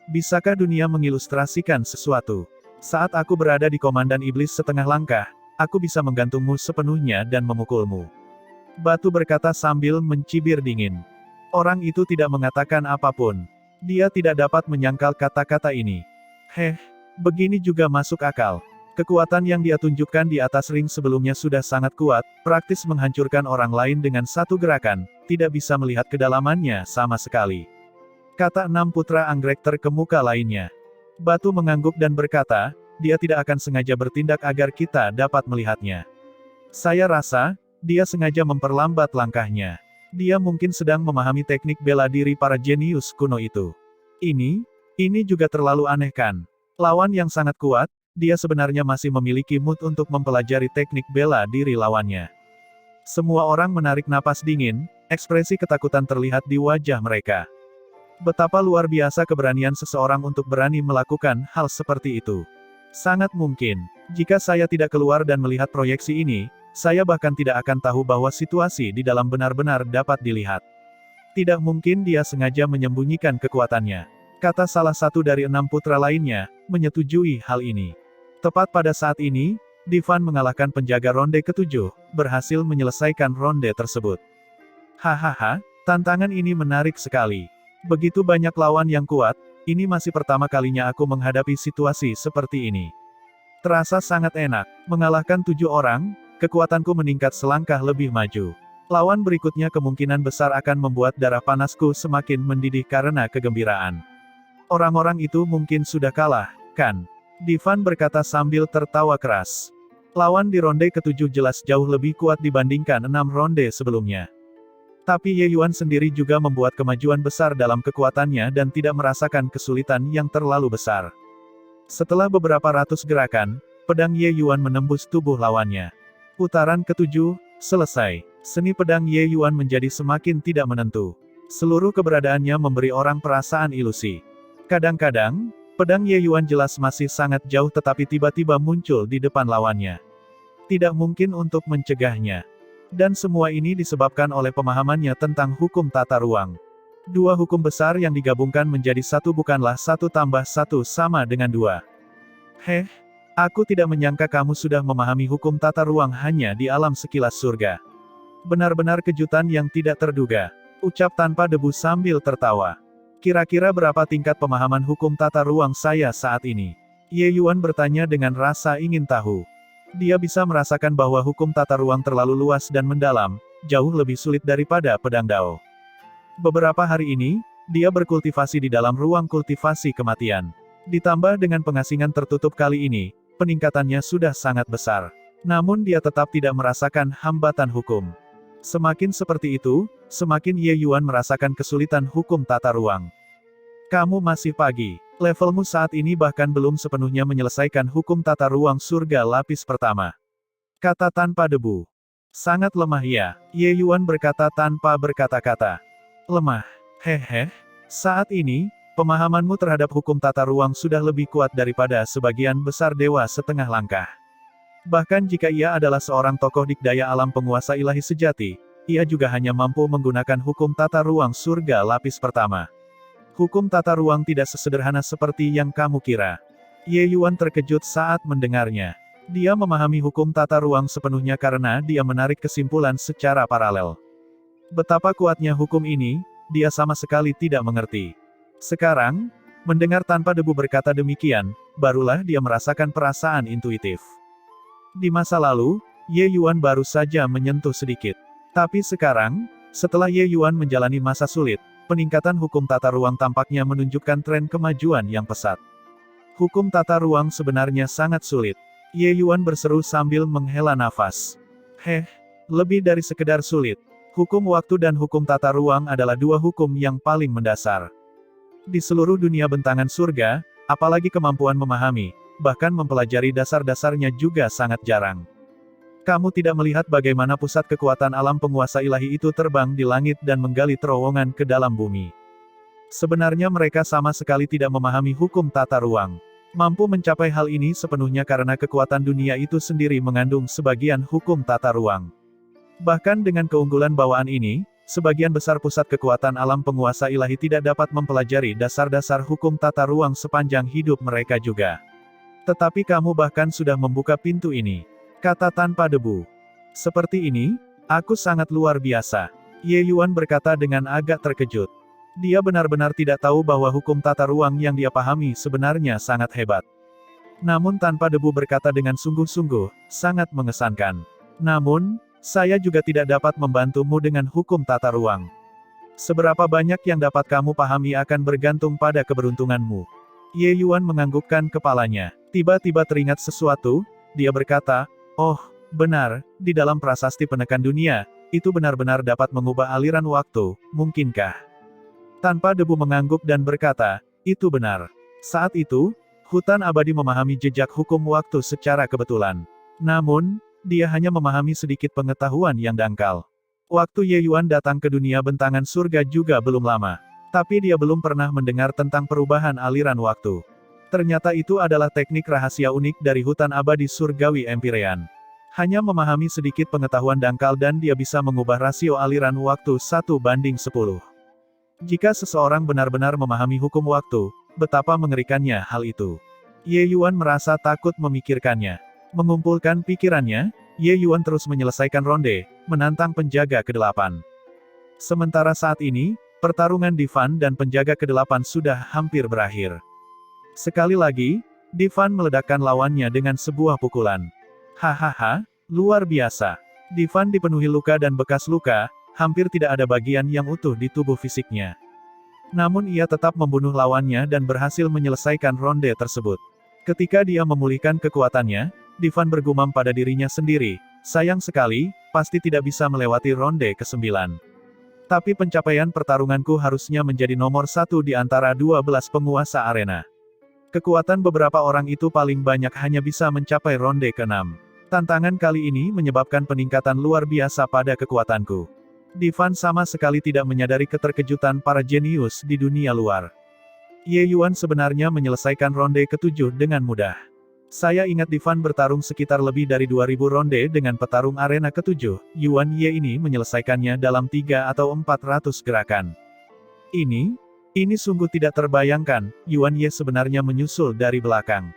Bisakah dunia mengilustrasikan sesuatu? Saat aku berada di komandan iblis setengah langkah, aku bisa menggantungmu sepenuhnya dan memukulmu. Batu berkata sambil mencibir dingin. Orang itu tidak mengatakan apapun. Dia tidak dapat menyangkal kata-kata ini. Begini juga masuk akal. Kekuatan yang dia tunjukkan di atas ring sebelumnya sudah sangat kuat, praktis menghancurkan orang lain dengan satu gerakan, tidak bisa melihat kedalamannya sama sekali. Kata 6 putra anggrek terkemuka lainnya. Batu mengangguk dan berkata, dia tidak akan sengaja bertindak agar kita dapat melihatnya. Saya rasa, dia sengaja memperlambat langkahnya. Dia mungkin sedang memahami teknik bela diri para jenius kuno itu. Ini juga terlalu aneh kan? Lawan yang sangat kuat, dia sebenarnya masih memiliki mood untuk mempelajari teknik bela diri lawannya. Semua orang menarik napas dingin, ekspresi ketakutan terlihat di wajah mereka. Betapa luar biasa keberanian seseorang untuk berani melakukan hal seperti itu. Sangat mungkin, jika saya tidak keluar dan melihat proyeksi ini, saya bahkan tidak akan tahu bahwa situasi di dalam benar-benar dapat dilihat. Tidak mungkin dia sengaja menyembunyikan kekuatannya. Kata salah satu dari 6 putra lainnya, menyetujui hal ini. Tepat pada saat ini, Divan mengalahkan penjaga ronde ke-7, berhasil menyelesaikan ronde tersebut. Hahaha, tantangan ini menarik sekali. Begitu banyak lawan yang kuat, ini masih pertama kalinya aku menghadapi situasi seperti ini. Terasa sangat enak. Mengalahkan 7 orang, kekuatanku meningkat selangkah lebih maju. Lawan berikutnya kemungkinan besar akan membuat darah panasku semakin mendidih karena kegembiraan. Orang-orang itu mungkin sudah kalah, kan? Divan berkata sambil tertawa keras. Lawan di ronde ke-7 jelas jauh lebih kuat dibandingkan 6 ronde sebelumnya. Tapi Ye Yuan sendiri juga membuat kemajuan besar dalam kekuatannya dan tidak merasakan kesulitan yang terlalu besar. Setelah beberapa ratus gerakan, pedang Ye Yuan menembus tubuh lawannya. Putaran ke-7, selesai. Seni pedang Ye Yuan menjadi semakin tidak menentu. Seluruh keberadaannya memberi orang perasaan ilusi. Kadang-kadang, pedang Ye Yuan jelas masih sangat jauh tetapi tiba-tiba muncul di depan lawannya. Tidak mungkin untuk mencegahnya. Dan semua ini disebabkan oleh pemahamannya tentang hukum tata ruang. Dua hukum besar yang digabungkan menjadi satu bukanlah 1 tambah 1 sama dengan 2. Heh, aku tidak menyangka kamu sudah memahami hukum tata ruang hanya di alam sekilas surga. Benar-benar kejutan yang tidak terduga. Ucap tanpa debu sambil tertawa. Kira-kira berapa tingkat pemahaman hukum tata ruang saya saat ini? Ye Yuan bertanya dengan rasa ingin tahu. Dia bisa merasakan bahwa hukum tata ruang terlalu luas dan mendalam, jauh lebih sulit daripada pedang Dao. Beberapa hari ini, dia berkultivasi di dalam ruang kultivasi kematian. Ditambah dengan pengasingan tertutup kali ini, peningkatannya sudah sangat besar. Namun dia tetap tidak merasakan hambatan hukum. Semakin seperti itu, semakin Ye Yuan merasakan kesulitan hukum tata ruang. Kamu masih pagi. Levelmu saat ini bahkan belum sepenuhnya menyelesaikan hukum tata ruang surga lapis pertama. Kata tanpa debu. Sangat lemah ya, Ye Yuan berkata tanpa berkata-kata. Lemah. Hehe. Saat ini, pemahamanmu terhadap hukum tata ruang sudah lebih kuat daripada sebagian besar dewa setengah langkah. Bahkan jika ia adalah seorang tokoh dikdaya alam penguasa ilahi sejati, ia juga hanya mampu menggunakan hukum tata ruang surga lapis pertama. Hukum tata ruang tidak sesederhana seperti yang kamu kira. Ye Yuan terkejut saat mendengarnya. Dia memahami hukum tata ruang sepenuhnya karena dia menarik kesimpulan secara paralel. Betapa kuatnya hukum ini, dia sama sekali tidak mengerti. Sekarang, mendengar tanpa debu berkata demikian, barulah dia merasakan perasaan intuitif. Di masa lalu, Ye Yuan baru saja menyentuh sedikit. Tapi sekarang, setelah Ye Yuan menjalani masa sulit, peningkatan hukum tata ruang tampaknya menunjukkan tren kemajuan yang pesat. Hukum tata ruang sebenarnya sangat sulit. Ye Yuan berseru sambil menghela nafas. Lebih dari sekedar sulit. Hukum waktu dan hukum tata ruang adalah dua hukum yang paling mendasar. Di seluruh dunia bentangan surga, apalagi kemampuan memahami, bahkan mempelajari dasar-dasarnya juga sangat jarang. Kamu tidak melihat bagaimana pusat kekuatan alam penguasa ilahi itu terbang di langit dan menggali terowongan ke dalam bumi. Sebenarnya mereka sama sekali tidak memahami hukum tata ruang. Mampu mencapai hal ini sepenuhnya karena kekuatan dunia itu sendiri mengandung sebagian hukum tata ruang. Bahkan dengan keunggulan bawaan ini, sebagian besar pusat kekuatan alam penguasa ilahi tidak dapat mempelajari dasar-dasar hukum tata ruang sepanjang hidup mereka juga. Tetapi kamu bahkan sudah membuka pintu ini. Kata tanpa debu. Seperti ini, aku sangat luar biasa. Ye Yuan berkata dengan agak terkejut. Dia benar-benar tidak tahu bahwa hukum tata ruang yang dia pahami sebenarnya sangat hebat. Namun tanpa debu berkata dengan sungguh-sungguh, sangat mengesankan. Namun, saya juga tidak dapat membantumu dengan hukum tata ruang. Seberapa banyak yang dapat kamu pahami akan bergantung pada keberuntunganmu. Ye Yuan menganggukkan kepalanya. Tiba-tiba teringat sesuatu, dia berkata, oh, benar, di dalam prasasti penekan dunia, itu benar-benar dapat mengubah aliran waktu, mungkinkah? Tanpa debu mengangguk dan berkata, itu benar. Saat itu, hutan abadi memahami jejak hukum waktu secara kebetulan. Namun, dia hanya memahami sedikit pengetahuan yang dangkal. Waktu Ye Yuan datang ke dunia bentangan surga juga belum lama. Tapi dia belum pernah mendengar tentang perubahan aliran waktu. Ternyata itu adalah teknik rahasia unik dari hutan abadi surgawi Empyrean. Hanya memahami sedikit pengetahuan dangkal dan dia bisa mengubah rasio aliran waktu 1:10. Jika seseorang benar-benar memahami hukum waktu, betapa mengerikannya hal itu. Ye Yuan merasa takut memikirkannya. Mengumpulkan pikirannya, Ye Yuan terus menyelesaikan ronde, menantang penjaga ke-8. Sementara saat ini, pertarungan Divan dan penjaga ke-8 sudah hampir berakhir. Sekali lagi, Divan meledakkan lawannya dengan sebuah pukulan. Hahaha, luar biasa. Divan dipenuhi luka dan bekas luka, hampir tidak ada bagian yang utuh di tubuh fisiknya. Namun ia tetap membunuh lawannya dan berhasil menyelesaikan ronde tersebut. Ketika dia memulihkan kekuatannya, Divan bergumam pada dirinya sendiri, sayang sekali, pasti tidak bisa melewati ronde ke-9. Tapi pencapaian pertarunganku harusnya menjadi nomor 1 di antara 12 penguasa arena. Kekuatan beberapa orang itu paling banyak hanya bisa mencapai ronde ke-6. Tantangan kali ini menyebabkan peningkatan luar biasa pada kekuatanku. Divan sama sekali tidak menyadari keterkejutan para jenius di dunia luar. Ye Yuan sebenarnya menyelesaikan ronde ke-7 dengan mudah. Saya ingat Divan bertarung sekitar lebih dari 2000 ronde dengan petarung arena ke-7, Yuan Ye ini menyelesaikannya dalam 3 atau 400 gerakan. Ini sungguh tidak terbayangkan, Yuan Ye sebenarnya menyusul dari belakang.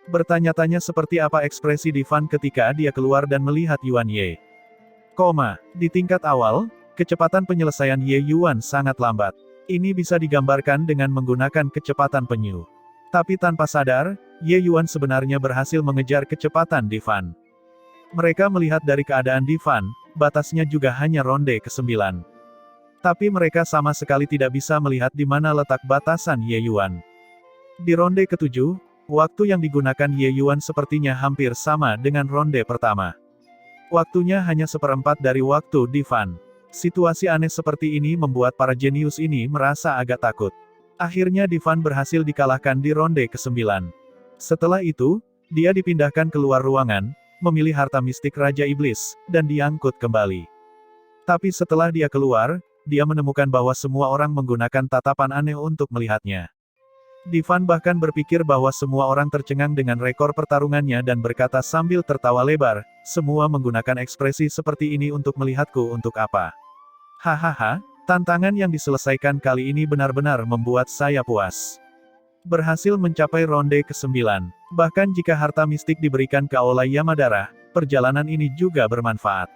Bertanya-tanya seperti apa ekspresi Divan ketika dia keluar dan melihat Yuan Ye. Di tingkat awal, kecepatan penyelesaian Ye Yuan sangat lambat. Ini bisa digambarkan dengan menggunakan kecepatan penyu. Tapi tanpa sadar, Ye Yuan sebenarnya berhasil mengejar kecepatan Divan. Mereka melihat dari keadaan Divan, batasnya juga hanya ronde ke-9. Tapi mereka sama sekali tidak bisa melihat di mana letak batasan Ye Yuan. Di ronde ke-7, waktu yang digunakan Ye Yuan sepertinya hampir sama dengan ronde pertama. Waktunya hanya seperempat dari waktu Divan. Situasi aneh seperti ini membuat para jenius ini merasa agak takut. Akhirnya Divan berhasil dikalahkan di ronde ke-9. Setelah itu, dia dipindahkan keluar ruangan, memilih harta mistik Raja Iblis, dan diangkut kembali. Tapi setelah dia keluar, dia menemukan bahwa semua orang menggunakan tatapan aneh untuk melihatnya. Divan bahkan berpikir bahwa semua orang tercengang dengan rekor pertarungannya dan berkata sambil tertawa lebar, semua menggunakan ekspresi seperti ini untuk melihatku untuk apa? Hahaha, tantangan yang diselesaikan kali ini benar-benar membuat saya puas. Berhasil mencapai ronde ke-9. Bahkan jika harta mistik diberikan ke Aulai Yamadara, perjalanan ini juga bermanfaat.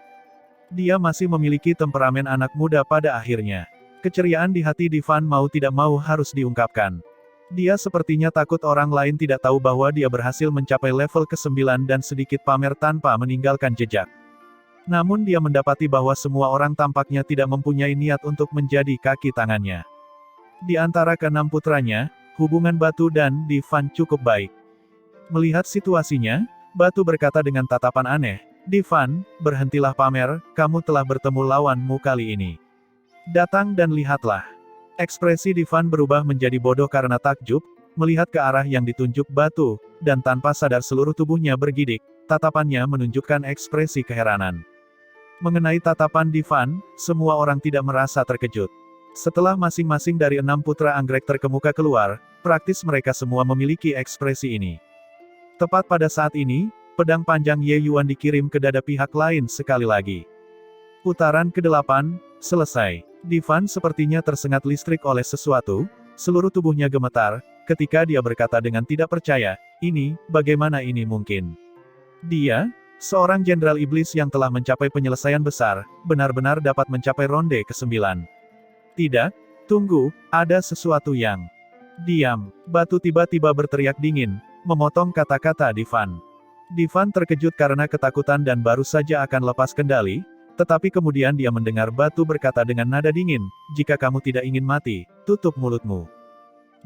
Dia masih memiliki temperamen anak muda pada akhirnya. Keceriaan di hati Divan mau tidak mau harus diungkapkan. Dia sepertinya takut orang lain tidak tahu bahwa dia berhasil mencapai level ke-9 dan sedikit pamer tanpa meninggalkan jejak. Namun dia mendapati bahwa semua orang tampaknya tidak mempunyai niat untuk menjadi kaki tangannya. Di antara ke-6 putranya, hubungan Batu dan Divan cukup baik. Melihat situasinya, Batu berkata dengan tatapan aneh, Divan, berhentilah pamer, kamu telah bertemu lawanmu kali ini. Datang dan lihatlah. Ekspresi Divan berubah menjadi bodoh karena takjub, melihat ke arah yang ditunjuk Batu, dan tanpa sadar seluruh tubuhnya bergidik, tatapannya menunjukkan ekspresi keheranan. Mengenai tatapan Divan, semua orang tidak merasa terkejut. Setelah masing-masing dari 6 putra anggrek terkemuka keluar, praktis mereka semua memiliki ekspresi ini. Tepat pada saat ini, pedang panjang Ye Yuan dikirim ke dada pihak lain sekali lagi. Putaran ke-8, selesai. Divan sepertinya tersengat listrik oleh sesuatu, seluruh tubuhnya gemetar, ketika dia berkata dengan tidak percaya, bagaimana ini mungkin? Dia, seorang jenderal iblis yang telah mencapai penyelesaian besar, benar-benar dapat mencapai ronde ke-9. Tidak, tunggu, ada sesuatu yang... Diam, Batu tiba-tiba berteriak dingin, memotong kata-kata Divan. Divan terkejut karena ketakutan dan baru saja akan lepas kendali, tetapi kemudian dia mendengar Batu berkata dengan nada dingin, jika kamu tidak ingin mati, tutup mulutmu.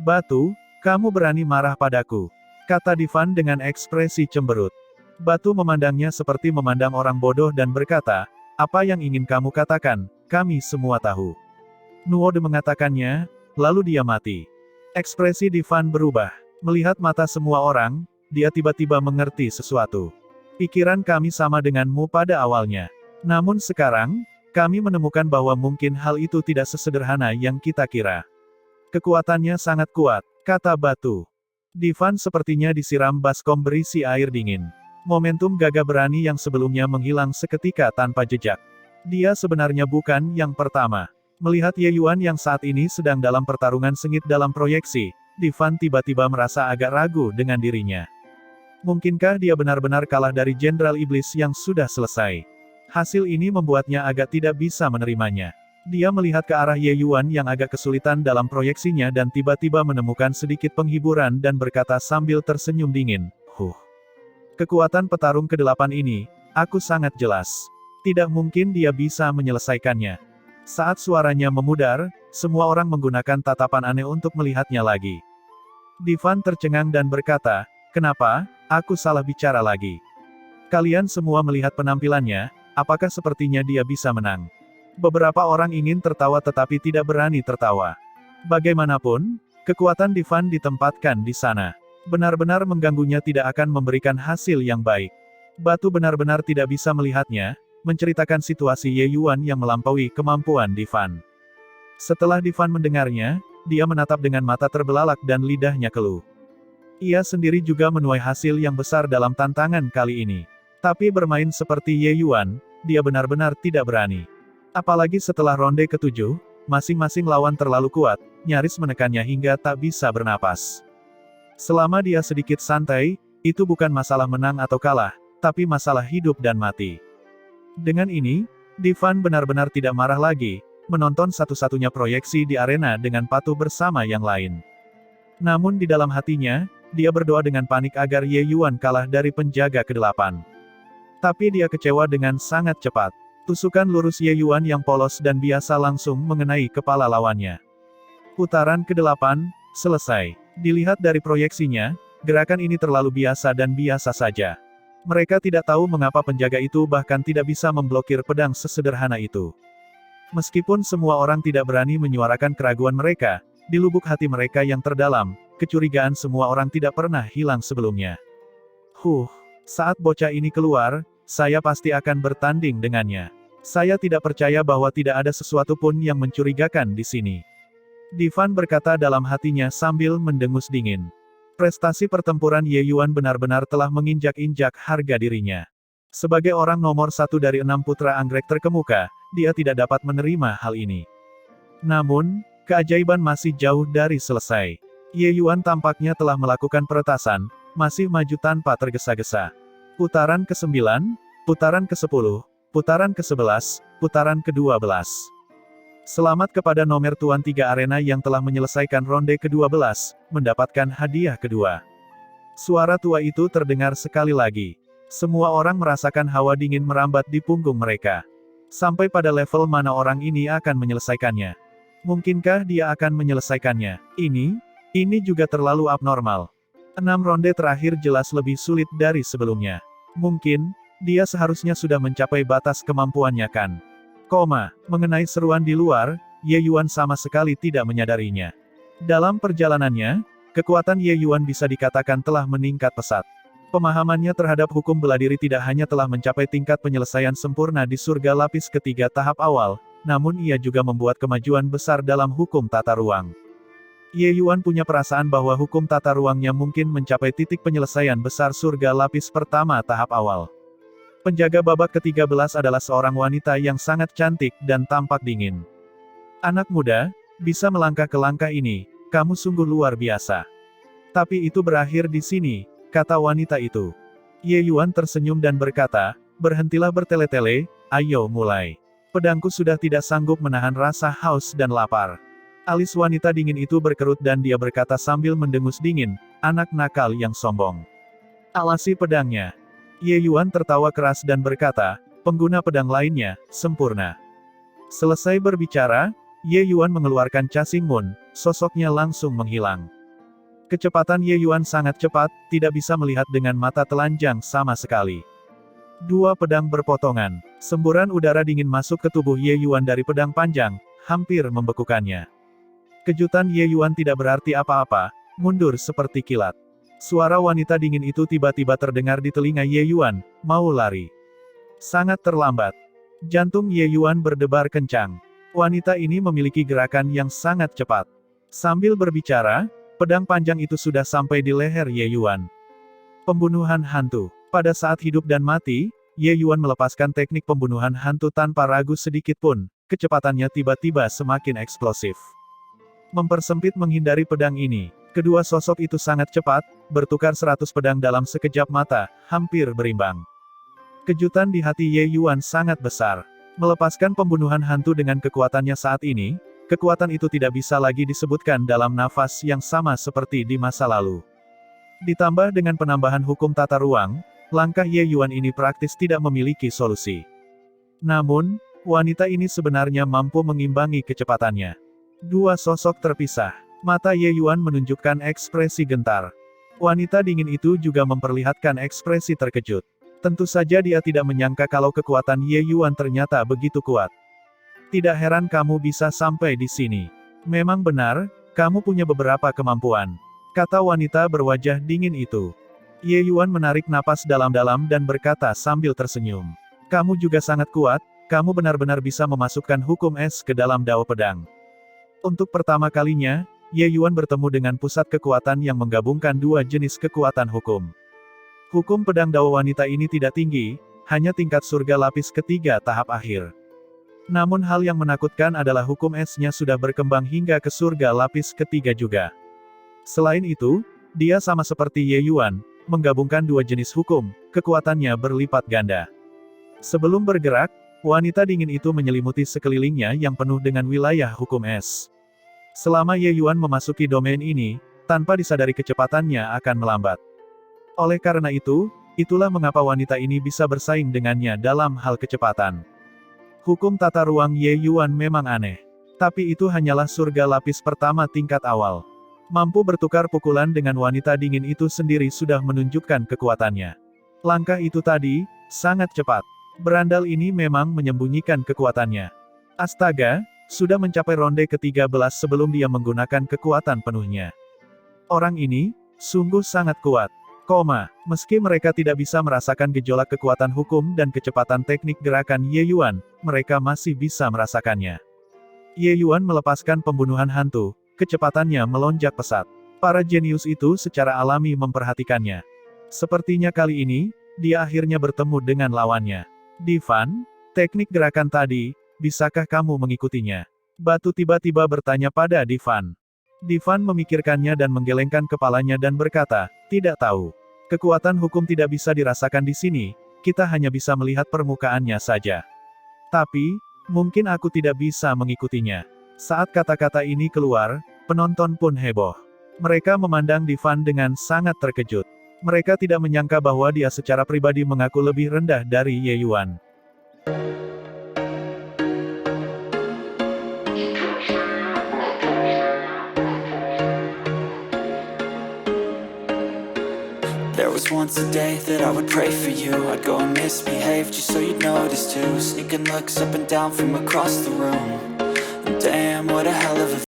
Batu, kamu berani marah padaku, kata Divan dengan ekspresi cemberut. Batu memandangnya seperti memandang orang bodoh dan berkata, apa yang ingin kamu katakan, kami semua tahu. Nuode mengatakannya, lalu dia mati. Ekspresi Divan berubah. Melihat mata semua orang, dia tiba-tiba mengerti sesuatu. Pikiran kami sama denganmu pada awalnya. Namun sekarang, kami menemukan bahwa mungkin hal itu tidak sesederhana yang kita kira. Kekuatannya sangat kuat, kata Batu. Divan sepertinya disiram baskom berisi air dingin. Momentum gagah berani yang sebelumnya menghilang seketika tanpa jejak. Dia sebenarnya bukan yang pertama. Melihat Ye Yuan yang saat ini sedang dalam pertarungan sengit dalam proyeksi, Divan tiba-tiba merasa agak ragu dengan dirinya. Mungkinkah dia benar-benar kalah dari Jenderal Iblis yang sudah selesai? Hasil ini membuatnya agak tidak bisa menerimanya. Dia melihat ke arah Ye Yuan yang agak kesulitan dalam proyeksinya dan tiba-tiba menemukan sedikit penghiburan dan berkata sambil tersenyum dingin, Kekuatan petarung ke-8 ini, aku sangat jelas. Tidak mungkin dia bisa menyelesaikannya. Saat suaranya memudar, semua orang menggunakan tatapan aneh untuk melihatnya lagi. Divan tercengang dan berkata, kenapa, aku salah bicara lagi. Kalian semua melihat penampilannya, apakah sepertinya dia bisa menang? Beberapa orang ingin tertawa tetapi tidak berani tertawa. Bagaimanapun, kekuatan Divan ditempatkan di sana. Benar-benar mengganggunya tidak akan memberikan hasil yang baik. Batu benar-benar tidak bisa melihatnya, menceritakan situasi Ye Yuan yang melampaui kemampuan Divan. Setelah Divan mendengarnya, dia menatap dengan mata terbelalak dan lidahnya keluh. Ia sendiri juga menuai hasil yang besar dalam tantangan kali ini. Tapi bermain seperti Ye Yuan, dia benar-benar tidak berani. Apalagi setelah ronde ke-7, masing-masing lawan terlalu kuat, nyaris menekannya hingga tak bisa bernapas. Selama dia sedikit santai, itu bukan masalah menang atau kalah, tapi masalah hidup dan mati. Dengan ini, Divan benar-benar tidak marah lagi, menonton satu-satunya proyeksi di arena dengan patuh bersama yang lain. Namun di dalam hatinya, dia berdoa dengan panik agar Ye Yuan kalah dari penjaga ke-8. Tapi dia kecewa dengan sangat cepat. Tusukan lurus Ye Yuan yang polos dan biasa langsung mengenai kepala lawannya. Putaran ke-8, selesai. Dilihat dari proyeksinya, gerakan ini terlalu biasa dan biasa saja. Mereka tidak tahu mengapa penjaga itu bahkan tidak bisa memblokir pedang sesederhana itu. Meskipun semua orang tidak berani menyuarakan keraguan mereka, di lubuk hati mereka yang terdalam, kecurigaan semua orang tidak pernah hilang sebelumnya. Saat bocah ini keluar, saya pasti akan bertanding dengannya. Saya tidak percaya bahwa tidak ada sesuatu pun yang mencurigakan di sini. Divan berkata dalam hatinya sambil mendengus dingin. Prestasi pertempuran Ye Yuan benar-benar telah menginjak-injak harga dirinya. Sebagai orang nomor 1 dari 6 putra anggrek terkemuka, dia tidak dapat menerima hal ini. Namun, keajaiban masih jauh dari selesai. Ye Yuan tampaknya telah melakukan peretasan, masih maju tanpa tergesa-gesa. Putaran ke-9, putaran ke-10, putaran ke-11, putaran ke-12. Selamat kepada nomor tuan 3 arena yang telah menyelesaikan ronde ke-12, mendapatkan hadiah kedua. Suara tua itu terdengar sekali lagi. Semua orang merasakan hawa dingin merambat di punggung mereka. Sampai pada level mana orang ini akan menyelesaikannya? Mungkinkah dia akan menyelesaikannya? Ini juga terlalu abnormal. 6 ronde terakhir jelas lebih sulit dari sebelumnya. Mungkin, dia seharusnya sudah mencapai batas kemampuannya kan? Mengenai seruan di luar, Ye Yuan sama sekali tidak menyadarinya. Dalam perjalanannya, kekuatan Ye Yuan bisa dikatakan telah meningkat pesat. Pemahamannya terhadap hukum bela diri tidak hanya telah mencapai tingkat penyelesaian sempurna di surga lapis ketiga tahap awal, namun ia juga membuat kemajuan besar dalam hukum tata ruang. Ye Yuan punya perasaan bahwa hukum tata ruangnya mungkin mencapai titik penyelesaian besar surga lapis pertama tahap awal. Penjaga babak ke-13 adalah seorang wanita yang sangat cantik dan tampak dingin. Anak muda, bisa melangkah ke langkah ini, kamu sungguh luar biasa. Tapi itu berakhir di sini, kata wanita itu. Ye Yuan tersenyum dan berkata, berhentilah bertele-tele, ayo mulai. Pedangku sudah tidak sanggup menahan rasa haus dan lapar. Alis wanita dingin itu berkerut dan dia berkata sambil mendengus dingin, anak nakal yang sombong. Awasi pedangnya. Ye Yuan tertawa keras dan berkata, pengguna pedang lainnya, sempurna. Selesai berbicara, Ye Yuan mengeluarkan Casing Moon, sosoknya langsung menghilang. Kecepatan Ye Yuan sangat cepat, tidak bisa melihat dengan mata telanjang sama sekali. Dua pedang berpotongan, semburan udara dingin masuk ke tubuh Ye Yuan dari pedang panjang, hampir membekukannya. Kejutan Ye Yuan tidak berarti apa-apa, mundur seperti kilat. Suara wanita dingin itu tiba-tiba terdengar di telinga Ye Yuan, mau lari. Sangat terlambat. Jantung Ye Yuan berdebar kencang. Wanita ini memiliki gerakan yang sangat cepat. Sambil berbicara, pedang panjang itu sudah sampai di leher Ye Yuan. Pembunuhan hantu. Pada saat hidup dan mati, Ye Yuan melepaskan teknik pembunuhan hantu tanpa ragu sedikit pun, kecepatannya tiba-tiba semakin eksplosif. Mempersempit menghindari pedang ini. Kedua sosok itu sangat cepat, bertukar 100 pedang dalam sekejap mata, hampir berimbang. Kejutan di hati Ye Yuan sangat besar. Melepaskan pembunuhan hantu dengan kekuatannya saat ini, kekuatan itu tidak bisa lagi disebutkan dalam nafas yang sama seperti di masa lalu. Ditambah dengan penambahan hukum tata ruang, langkah Ye Yuan ini praktis tidak memiliki solusi. Namun, wanita ini sebenarnya mampu mengimbangi kecepatannya. Dua sosok terpisah. Mata Ye Yuan menunjukkan ekspresi gentar. Wanita dingin itu juga memperlihatkan ekspresi terkejut. Tentu saja dia tidak menyangka kalau kekuatan Ye Yuan ternyata begitu kuat. Tidak heran kamu bisa sampai di sini. Memang benar, kamu punya beberapa kemampuan, kata wanita berwajah dingin itu. Ye Yuan menarik napas dalam-dalam dan berkata sambil tersenyum. Kamu juga sangat kuat, kamu benar-benar bisa memasukkan hukum es ke dalam dao pedang. Untuk pertama kalinya, Ye Yuan bertemu dengan pusat kekuatan yang menggabungkan dua jenis kekuatan hukum. Hukum pedang dao wanita ini tidak tinggi, hanya tingkat surga lapis ketiga tahap akhir. Namun hal yang menakutkan adalah hukum esnya sudah berkembang hingga ke surga lapis ketiga juga. Selain itu, dia sama seperti Ye Yuan, menggabungkan dua jenis hukum, kekuatannya berlipat ganda. Sebelum bergerak, wanita dingin itu menyelimuti sekelilingnya yang penuh dengan wilayah hukum es. Selama Ye Yuan memasuki domain ini, tanpa disadari kecepatannya akan melambat. Oleh karena itu, itulah mengapa wanita ini bisa bersaing dengannya dalam hal kecepatan. Hukum tata ruang Ye Yuan memang aneh. Tapi itu hanyalah surga lapis pertama tingkat awal. Mampu bertukar pukulan dengan wanita dingin itu sendiri sudah menunjukkan kekuatannya. Langkah itu tadi, sangat cepat. Berandal ini memang menyembunyikan kekuatannya. Astaga, sudah mencapai ronde ke-13 sebelum dia menggunakan kekuatan penuhnya. Orang ini, sungguh sangat kuat. Meski mereka tidak bisa merasakan gejolak kekuatan hukum dan kecepatan teknik gerakan Ye Yuan, mereka masih bisa merasakannya. Ye Yuan melepaskan pembunuhan hantu, kecepatannya melonjak pesat. Para jenius itu secara alami memperhatikannya. Sepertinya kali ini, dia akhirnya bertemu dengan lawannya. Divan, teknik gerakan tadi, bisakah kamu mengikutinya? Batu tiba-tiba bertanya pada Divan. Divan memikirkannya dan menggelengkan kepalanya dan berkata, tidak tahu. Kekuatan hukum tidak bisa dirasakan di sini, kita hanya bisa melihat permukaannya saja. Tapi, mungkin aku tidak bisa mengikutinya. Saat kata-kata ini keluar, penonton pun heboh. Mereka memandang Divan dengan sangat terkejut. Mereka tidak menyangka bahwa dia secara pribadi mengaku lebih rendah dari Ye Yuan. There was once a day that I would pray for you. I'd go and misbehave just so you'd notice too. Sneaking looks up and down from across the room. Damn, what a hell of a